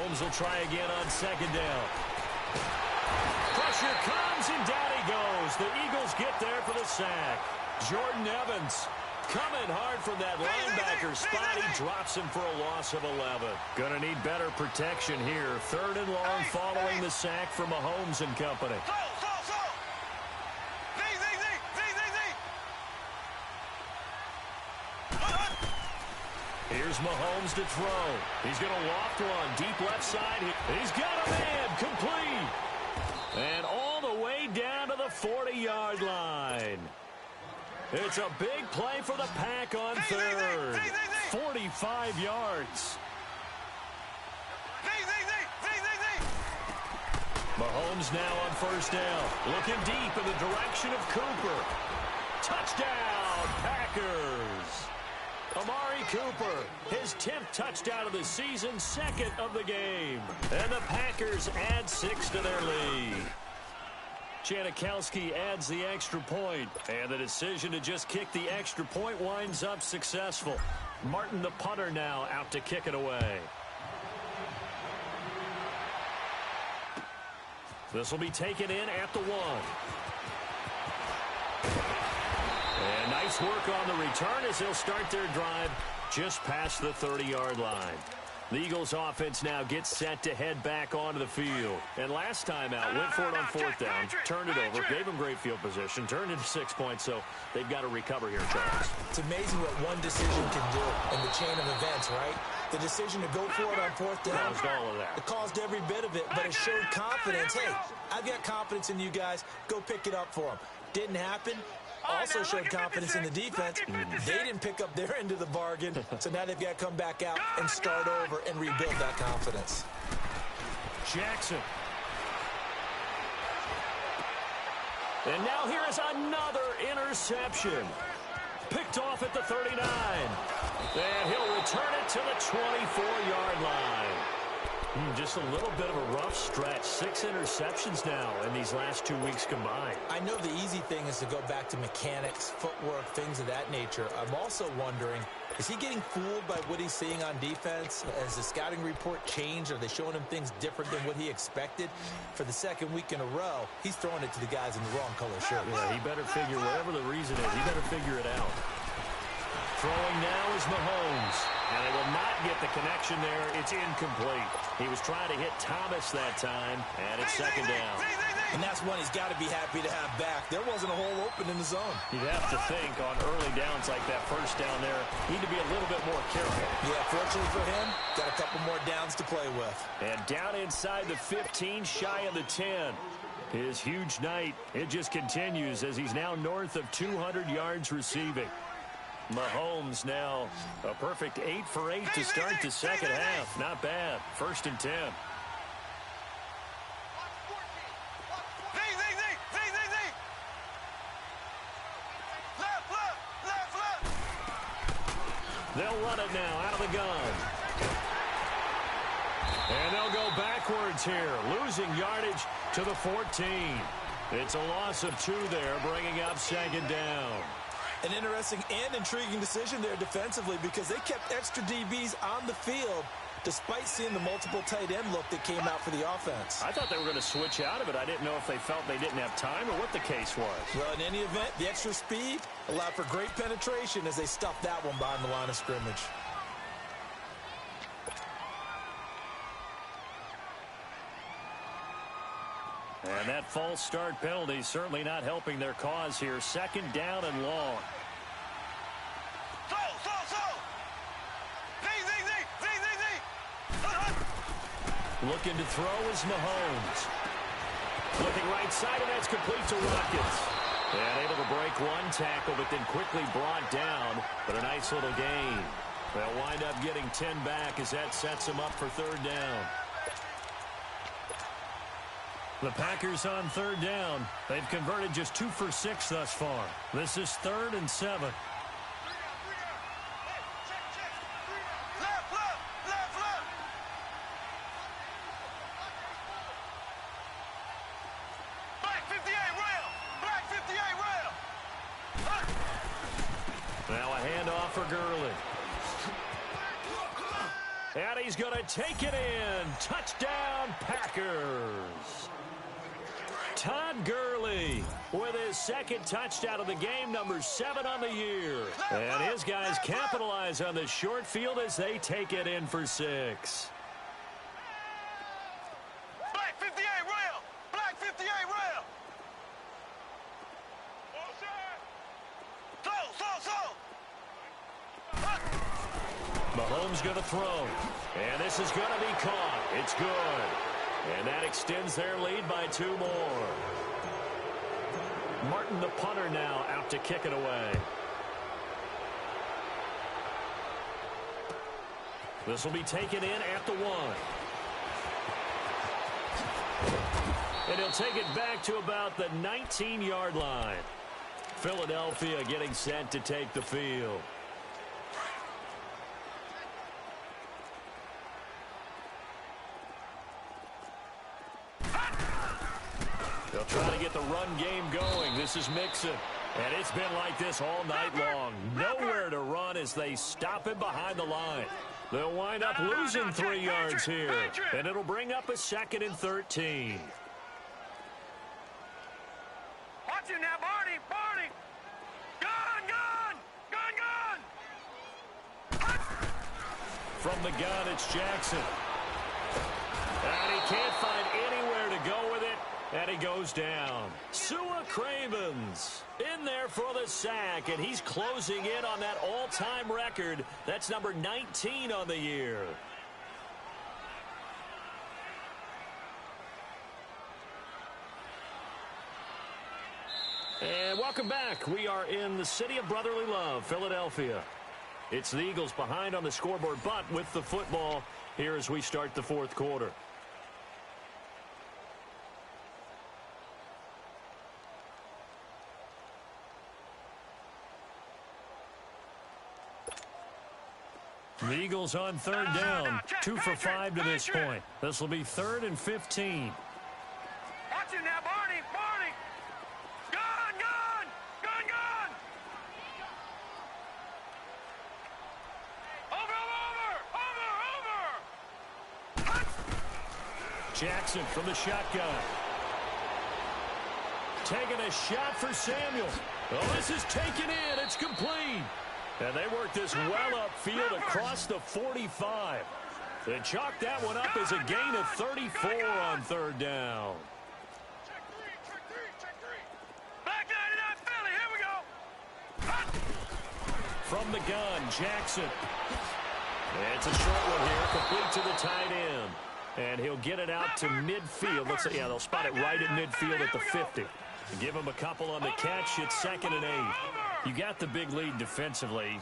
Mahomes will try again on second down. Pressure comes, and down he goes. The Eagles get there for the sack. Jordan Evans coming hard from that linebacker spot. He drops him for a loss of 11. Gonna need better protection here. 3rd and long following the sack from Mahomes and company. Here's Mahomes to throw. He's going to loft one. Deep left side. He's got a man. Complete. And all the way down to the 40-yard line. It's a big play for the Pack on 3rd. 45 yards. Mahomes now on 1st down. Looking deep in the direction of Cooper. Touchdown, Packers. Amari Cooper, his 10th touchdown of the season, 2nd of the game. And the Packers add 6 to their lead. Janikowski adds the extra point, and the decision to just kick the extra point winds up successful. Martin, the punter, now out to kick it away. This will be taken in at the 1. And nice work on the return as they'll start their drive just past the 30-yard line. The Eagles offense now gets set to head back onto the field. And last time out, went for it on 4th down, turned it over, gave them great field position, turned into 6 points, so they've got to recover here, Charles. It's amazing what one decision can do in the chain of events, right? The decision to go for it on 4th down. Caused all of that. It caused every bit of it, but it showed confidence. Hey, I've got confidence in you guys. Go pick it up for them. Didn't happen. Also showed confidence in the defense. They didn't pick up their end of the bargain, so now they've got to come back out and start over and rebuild that confidence. Jackson. And now here is another interception. Picked off at the 39. And he'll return it to the 24-yard line. Just a little bit of a rough stretch. 6 interceptions now in these last 2 weeks combined. I know the easy thing is to go back to mechanics, footwork, things of that nature. I'm also wondering, is he getting fooled by what he's seeing on defense? Has the scouting report changed? Are they showing him things different than what he expected? For the 2nd week in a row, he's throwing it to the guys in the wrong color shirt. Yeah, he better figure, whatever the reason is, he better figure it out. Throwing now is Mahomes. And they will not get the connection there. It's incomplete. He was trying to hit Thomas that time, and it's 2nd down. And that's one he's got to be happy to have back. There wasn't a hole open in the zone. You'd have to think on early downs like that 1st down there, need to be a little bit more careful. Yeah, fortunately for him, got a couple more downs to play with. And down inside the 15, shy of the 10. His huge night, it just continues as he's now north of 200 yards receiving. Mahomes now a perfect 8 for 8 to start the 2nd half. Not bad. 1st and 10. They'll run it now out of the gun. And they'll go backwards here, losing yardage to the 14. It's a loss of 2 there, bringing up 2nd down. An interesting and intriguing decision there defensively because they kept extra DBs on the field despite seeing the multiple tight end look that came out for the offense. I thought they were going to switch out of it. I didn't know if they felt they didn't have time or what the case was. Well, in any event, the extra speed allowed for great penetration as they stuffed that one behind the line of scrimmage. And that false start penalty certainly not helping their cause here. 2nd down and long. Looking to throw is Mahomes. Looking right side, and that's complete to Watkins. And able to break one tackle, but then quickly brought down. But a nice little gain. They'll wind up getting 10 back as that sets them up for 3rd down. The Packers on 3rd down. They've converted just 2 for 6 thus far. This is 3rd and 7. Now a handoff for Gurley. And he's going to take it in. Touchdown, Packers. Todd Gurley with his second touchdown of the game, number 7 on the year. And his guys capitalize on the short field as they take it in for 6. Black 58 rail! Black 58 rail! Mahomes going to throw. And this is going to be caught. It's good. And that extends their lead by 2 more. Martin, the punter, now out to kick it away. This will be taken in at the 1. And he'll take it back to about the 19-yard line. Philadelphia getting set to take the field. They'll try to get the run game going. This is Mixon. And it's been like this all night long. Nowhere to run as they stop him behind the line. They'll wind up losing 3 yards here. And it'll bring up a 2nd and 13. Watch it now, Barney! Barney! Gun! From the gun, it's Jackson. And he can't find anywhere to go with it. And he goes down. Sua Cravens in there for the sack, and he's closing in on that all-time record. That's number 19 on the year. And welcome back. We are in the city of brotherly love, Philadelphia. It's the Eagles behind on the scoreboard, but with the football here as we start the 4th quarter. The Eagles on 3rd down, 2 for 5 to this point. This will be 3rd and 15. Watch it now, Barney! Barney! Gun! Over! Jackson from the shotgun. Taking a shot for Samuel. Oh, this is taken in. It's complete. And they work this well upfield across the 45. They chalk that one up as a gain of 34 on 3rd down. Check three. Back 99 Philly, here we go. From the gun, Jackson. It's a short one here, complete to the tight end. And he'll get it out to midfield. Let's say, they'll spot it right at midfield at the 50. Give him a couple on the catch. It's 2nd and 8. You got the big lead defensively.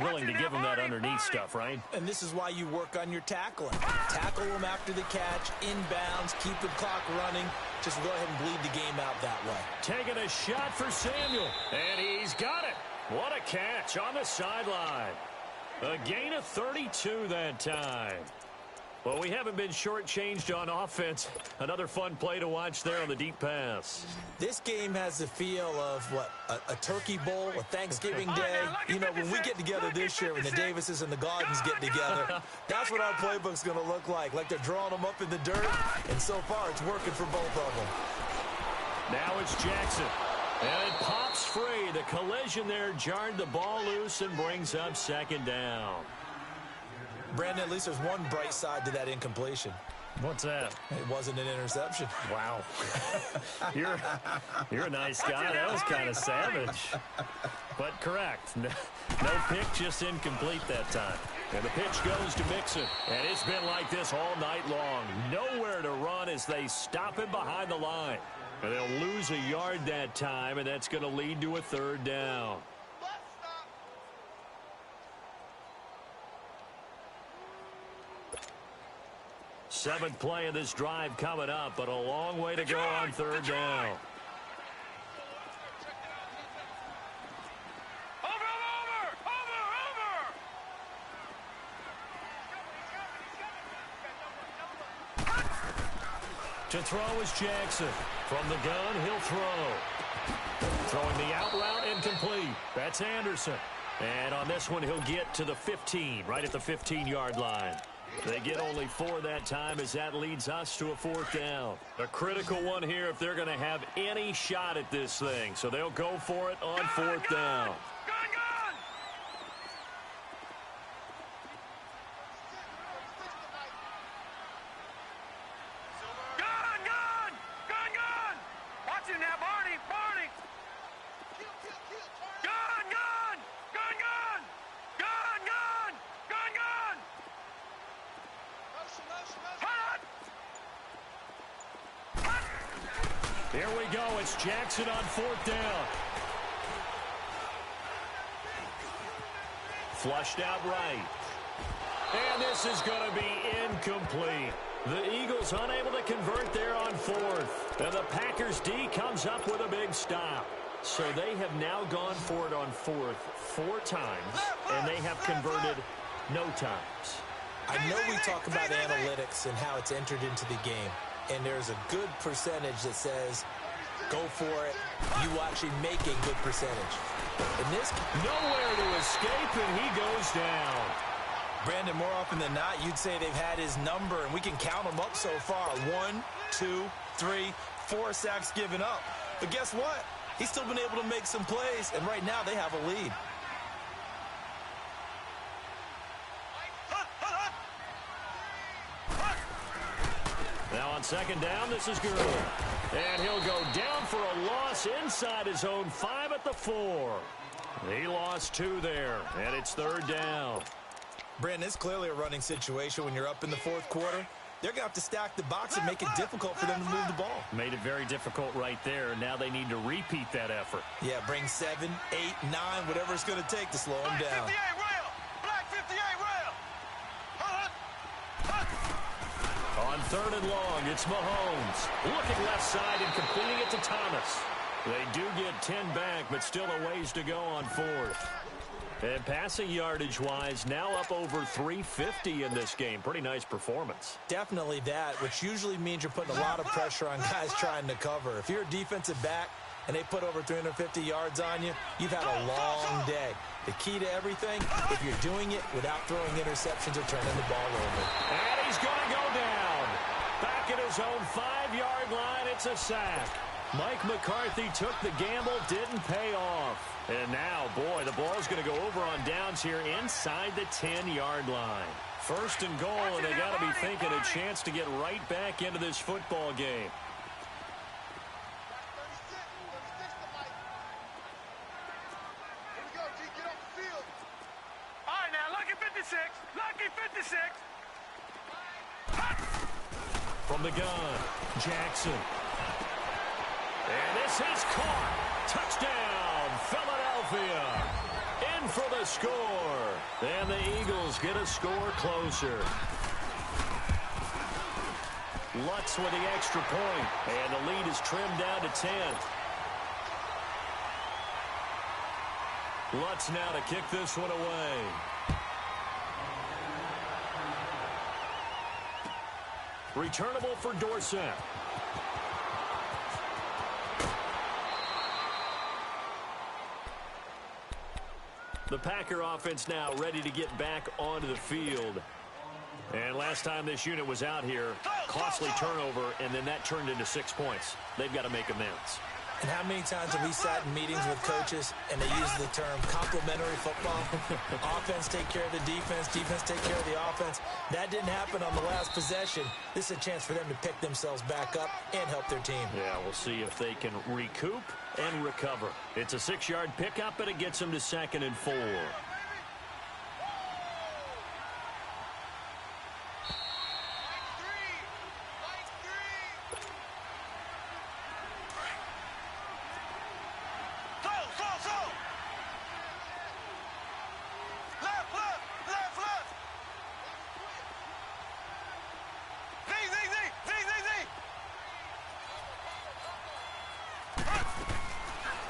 Willing to give him that underneath stuff, right? And this is why you work on your tackling. Tackle them after the catch, inbounds, keep the clock running. Just go ahead and bleed the game out that way. Taking a shot for Samuel. And he's got it. What a catch on the sideline. A gain of 32 that time. Well, we haven't been shortchanged on offense. Another fun play to watch there on the deep pass. This game has the feel of, what, a turkey bowl, a Thanksgiving day. You know, when we get together this year, when the Davises and the Gardens get together, that's what our playbook's going to look like they're drawing them up in the dirt, and so far it's working for both of them. Now it's Jackson. And it pops free. The collision there jarred the ball loose and brings up 2nd down. Brandon, at least there's one bright side to that incompletion. What's that? It wasn't an interception. Wow. You're a nice guy. That was kind of savage. But correct. No pick, just incomplete that time. And the pitch goes to Mixon. And it's been like this all night long. Nowhere to run as they stop him behind the line. And they'll lose a yard that time, and that's going to lead to a 3rd down. 7th play of this drive coming up, but a long way to go on 3rd down. To throw is Jackson. From the gun, he'll throw. Throwing the out route incomplete. That's Anderson. And on this one, he'll get to the 15, right at the 15-yard line. They get only 4 that time as that leads us to a 4th down. A critical one here if they're going to have any shot at this thing. So they'll go for it on 4th down. Here we go. It's Jackson on 4th down. Flushed out right. And this is going to be incomplete. The Eagles unable to convert there on 4th. And the Packers D comes up with a big stop. So they have now gone for it on 4th 4 times, and they have converted no times. I know we talk about analytics and how it's entered into the game. And there's a good percentage that says, go for it. You actually make a good percentage. In this, nowhere to escape, and he goes down. Brandon, more often than not, you'd say they've had his number, and we can count them up so far. 1, 2, 3, 4 sacks given up. But guess what? He's still been able to make some plays, and right now they have a lead. Now on 2nd down, this is good. And he'll go down for a loss inside his own 5 at the 4. He lost 2 there, and it's 3rd down. Brandon, it's clearly a running situation when you're up in the 4th quarter. They're going to have to stack the box and make it difficult for them to move the ball. Made it very difficult right there. Now they need to repeat that effort. Yeah, bring 7, 8, 9, whatever it's going to take to slow them down. Black 58 rail. On 3rd and long, it's Mahomes. Looking left side and completing it to Thomas. They do get 10 back, but still a ways to go on 4th. And passing yardage-wise, now up over 350 in this game. Pretty nice performance. Definitely that, which usually means you're putting a lot of pressure on guys trying to cover. If you're a defensive back and they put over 350 yards on you, you've had a long day. The key to everything, if you're doing it without throwing interceptions or turning the ball over. And he's going to go down. Back at his own 5-yard line, it's a sack. Mike McCarthy took the gamble, didn't pay off. And now, boy, the ball's going to go over on downs here inside the 10-yard line. 1st and goal, and they got to be thinking a chance to get right back into this football game. All right, now, lucky 56. Lucky 56. From the gun, Jackson. And this is caught. Touchdown, Philadelphia. In for the score. And the Eagles get a score closer. Lutz with the extra point. And the lead is trimmed down to 10. Lutz now to kick this one away. Returnable for Dorsett. The Packer offense now ready to get back onto the field. And last time this unit was out here, costly turnover, and then that turned into 6 points. They've got to make amends. And how many times have we sat in meetings with coaches and they use the term complementary football? Offense take care of the defense, defense take care of the offense. That didn't happen on the last possession. This is a chance for them to pick themselves back up and help their team. Yeah, we'll see if they can recoup and recover. It's a 6-yard pickup, and it gets them to 2nd and 4.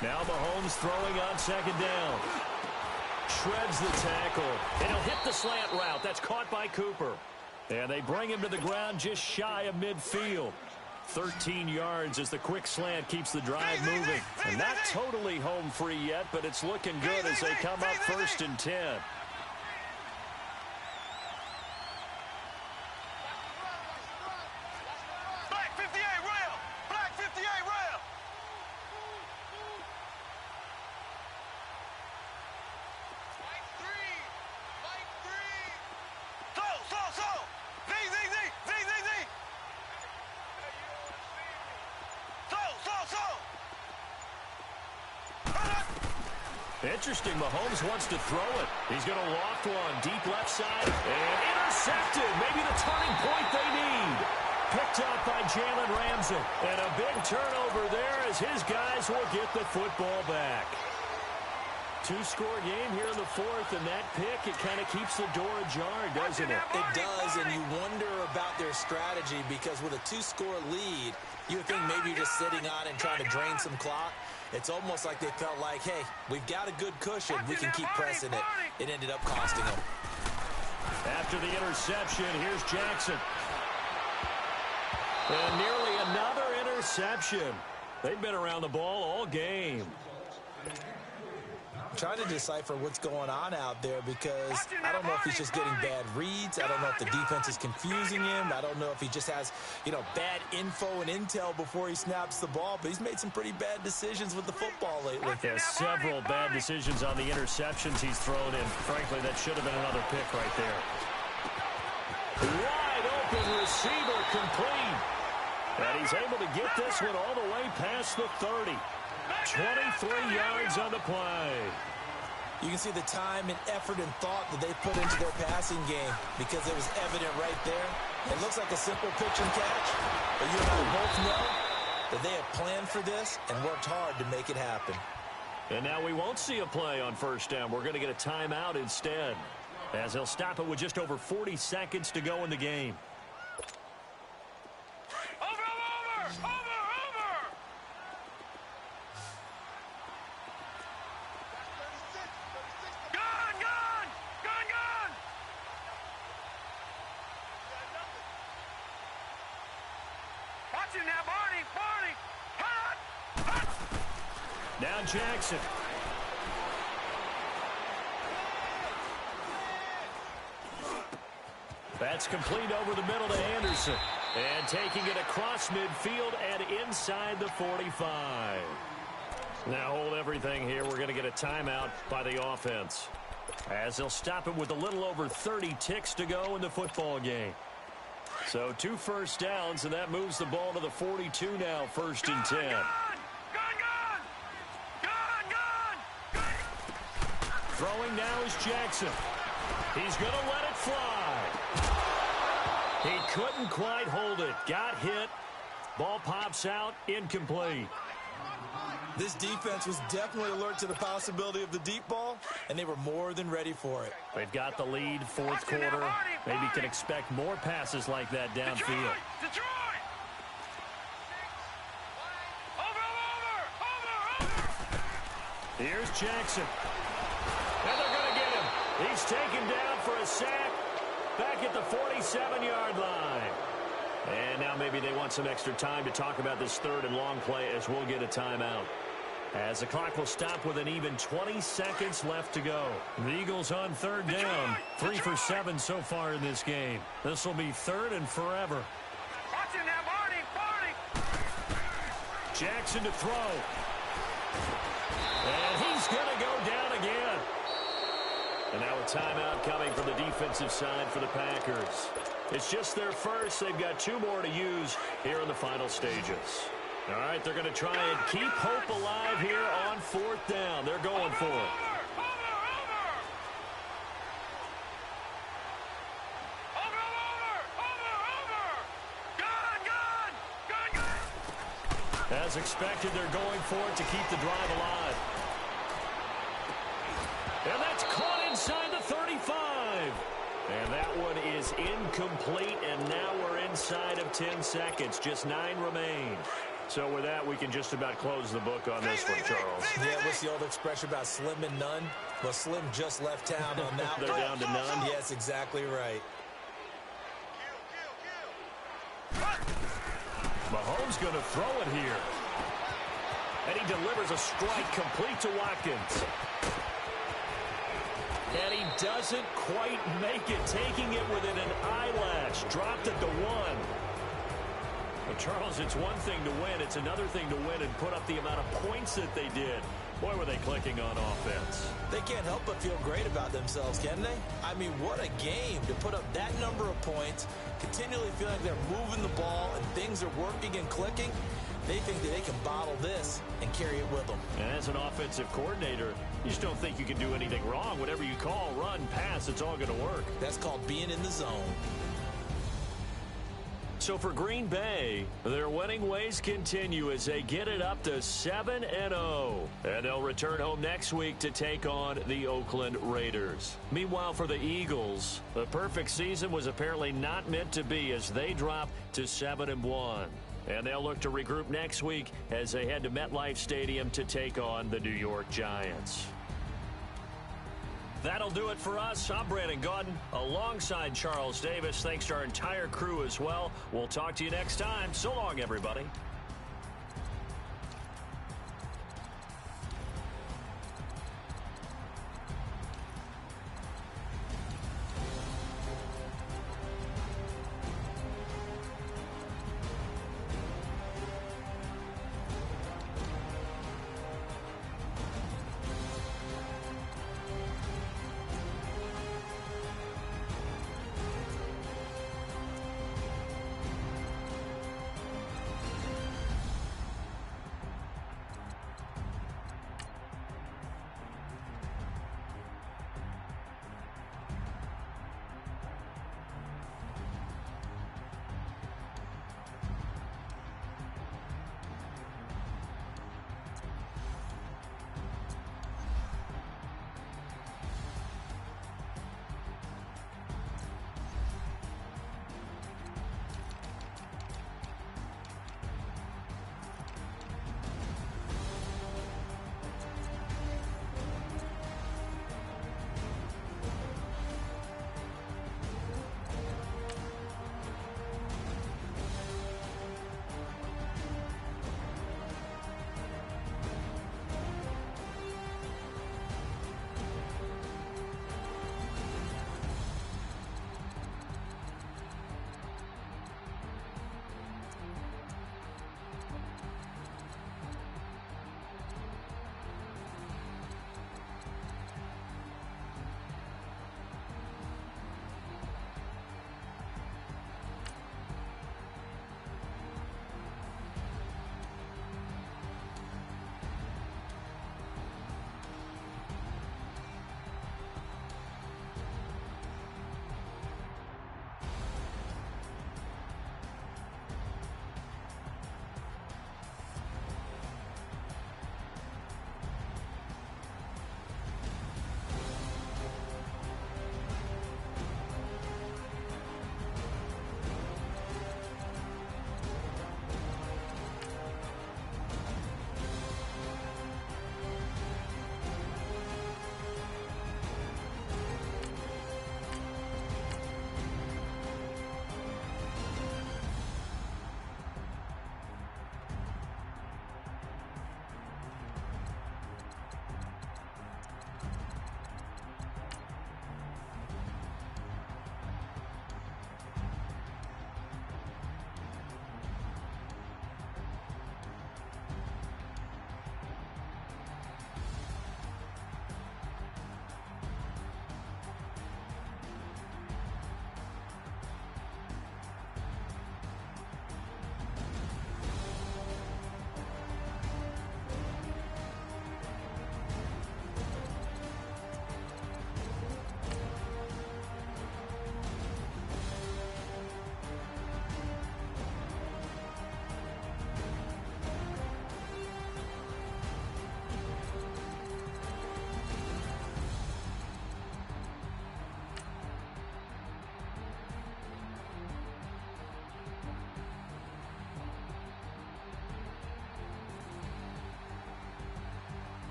Now Mahomes throwing on 2nd down. Shreds the tackle. And he'll hit the slant route. That's caught by Cooper. And they bring him to the ground just shy of midfield. 13 yards as the quick slant keeps the drive moving. And not totally home free yet, but it's looking good as they come up 1st and 10. Interesting, Mahomes wants to throw it. He's going to loft one, deep left side, and intercepted. Maybe the turning point they need. Picked up by Jalen Ramsey. And a big turnover there as his guys will get the football back. Two-score game here in the fourth, and that pick, it kind of keeps the door ajar, doesn't it? It does, and you wonder about their strategy because with a two-score lead, you would think maybe you're just sitting on it and trying to drain some clock. It's almost like they felt like, hey, we've got a good cushion. We can keep pressing it. It ended up costing them. After the interception, here's Jackson. And nearly another interception. They've been around the ball all game. Trying to decipher what's going on out there because I don't know if he's just getting bad reads. I don't know if the defense is confusing him. I don't know if he just has, bad info and intel before he snaps the ball. But he's made some pretty bad decisions with the football lately. There's several bad decisions on the interceptions he's thrown in. Frankly, that should have been another pick right there. Wide open receiver complete. And he's able to get this one all the way past the 30. 23 yards on the play. You can see the time and effort and thought that they put into their passing game because it was evident right there. It looks like a simple pitch and catch, but you and I both know that they have planned for this and worked hard to make it happen. And now we won't see a play on first down. We're going to get a timeout instead, as he'll stop it with just over 40 seconds to go in the game. Now Jackson. That's complete over the middle to Anderson. And taking it across midfield and inside the 45. Now hold everything here. We're going to get a timeout by the offense, as they'll stop it with a little over 30 ticks to go in the football game. So 2 first downs, and that moves the ball to the 42 now, 1st and 10. Throwing now is Jackson. He's going to let it fly. He couldn't quite hold it. Got hit. Ball pops out. Incomplete. This defense was definitely alert to the possibility of the deep ball, and they were more than ready for it. They've got the lead, 4th quarter. Maybe can expect more passes like that downfield. Detroit! Here's Jackson. And they're going to get him. He's taken down for a sack back at the 47-yard line. And now maybe they want some extra time to talk about this 3rd and long play as we'll get a timeout. As the clock will stop with an even 20 seconds left to go. The Eagles on 3rd down. 3 for 7 so far in this game. This will be 3rd and forever. Jackson to throw. And he's going to go down again. And now a timeout coming from the defensive side for the Packers. It's just their first. They've got 2 more to use here in the final stages. All right, they're going to try and keep hope alive here on 4th down. They're going for it. As expected, they're going for it to keep the drive alive. And that's caught inside the 35. And that one is incomplete, and now we're inside of 10 seconds. Just 9 remain. So with that, we can just about close the book on this one, Charles. Yeah, what's the old expression about slim and none? Well, Slim just left town on that They're one. down to none? Yes, exactly right. Mahomes going to throw it here. And he delivers a strike complete to Watkins. And he doesn't quite make it, taking it within an eyelash. Dropped it to 1. But Charles, it's one thing to win. It's another thing to win and put up the amount of points that they did. Boy, were they clicking on offense. They can't help but feel great about themselves, can they? I mean, what a game to put up that number of points, continually feeling like they're moving the ball and things are working and clicking. They think that they can bottle this and carry it with them. And as an offensive coordinator, you just don't think you can do anything wrong. Whatever you call, run, pass, it's all going to work. That's called being in the zone. So for Green Bay, their winning ways continue as they get it up to 7-0. And they'll return home next week to take on the Oakland Raiders. Meanwhile, for the Eagles, the perfect season was apparently not meant to be as they drop to 7-1. And they'll look to regroup next week as they head to MetLife Stadium to take on the New York Giants. That'll do it for us. I'm Brandon Gaudin alongside Charles Davis. Thanks to our entire crew as well. We'll talk to you next time. So long, everybody.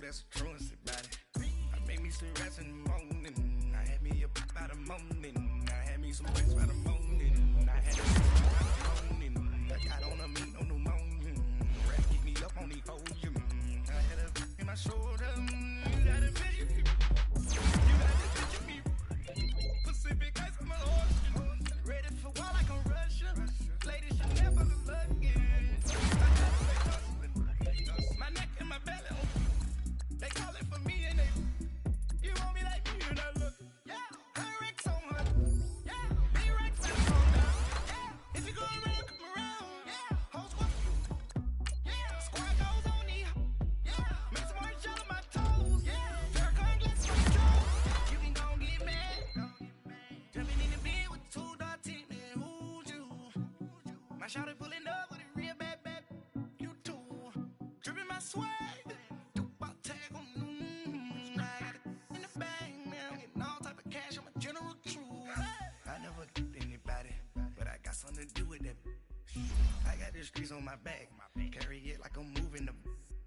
that's the truest about it. I made me some rats in the morning. I had me up by the morning. I had me some rats by the morning. I had a morning. I got on a meat on the morning. The rats keep me up on the podium. I had a in my shoulder. You got a picture. You got a picture me. Pacific ice on my ocean. Ready for war like I'm Russia. Ladies should never look lucky. My neck and my belly. They call it for me and they. You want me like me and I look. Yeah, Rex on her. Yeah, B-Rex on her. Yeah, if you go around, come around. Yeah, whole squad. Yeah, squad goes on me. Yeah, make some more shell on my toes. Yeah, Farrakhan gets my toes. You can go and get mad. Jumping in the bed with two dark teeth, man. Who's you? My shawty pulling up with a real bad. You too. Dripping my swag. To do with that. I got the streets on my back. Carry it like I'm moving them.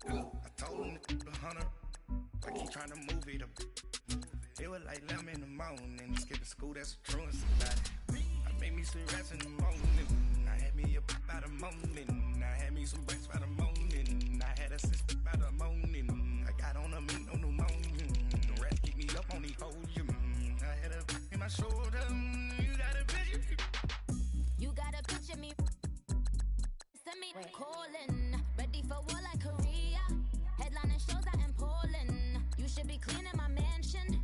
I told him to 100. I keep trying to move it up. It was like 11 in the morning. Skipping school, that's the truest about it. I made me some rats in the morning. I had me up by the morning. I had me some breaks by the morning. I had a sister by the morning. I got on a meat on the morning. The rats keep me up on the podium. I had a in my shoulder. You got a picture. You gotta picture me. Send me calling. Ready for war like Korea. Headlining shows out in Poland. You should be cleaning my mansion.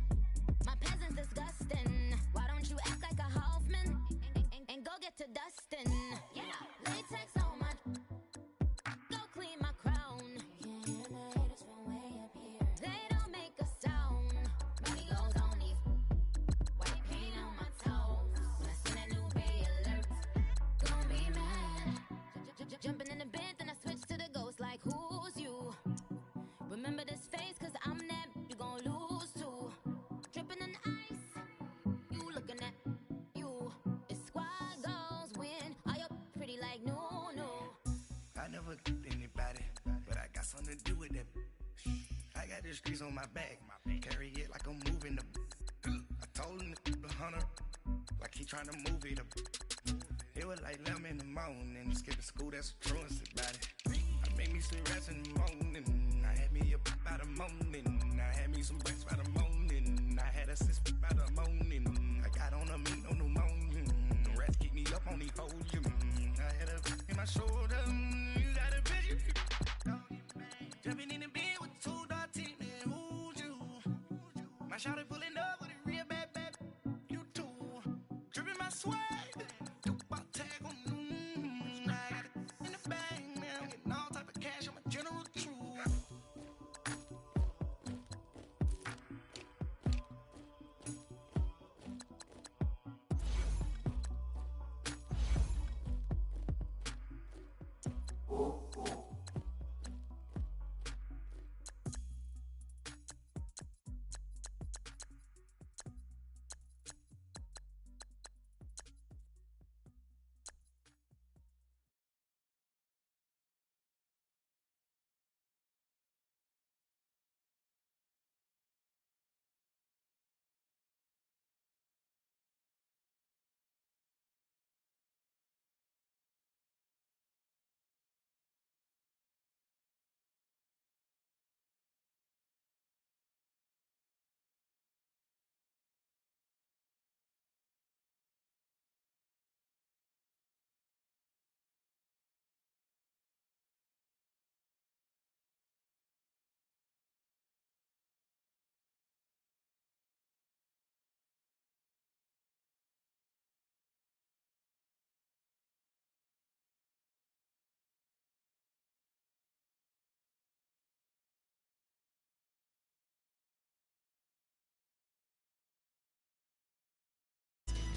My peasants disgusting. Why don't you act like a Hoffman and go get to dustin'? Yeah, latex on my. Go clean my crown. You can hear my haters from way up here. They don't make a sound. Money goes on these. White paint on my toes. When I seen that new Bay alert. Gonna be mad. Jumping in the bed, then I switch to the ghost like who's you? Remember this face, cause I'm that you gon' lose too. Dripping in ice, you looking at you. It's squad goals win. Are you pretty like no? I never killed anybody, but I got something to do with that. I got the streets on my back. Carry it like I'm moving them. I told him to 100. Like he trying to move it up. It was like 11 in the morning. Skipping school, that's the truest about it. I made me some rats in the morning. I had me up by the morning. I had me some breaks by the morning. I had a sister by the morning. I got on a meat on the morning. The rats keep me up on the podium. I had a in my shoulder. You got a picture. Jumping in the bed with two dark teeth, man. Who's you? My shawty pulling up with a real bad. You too. Dripping my swag.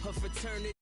Her fraternity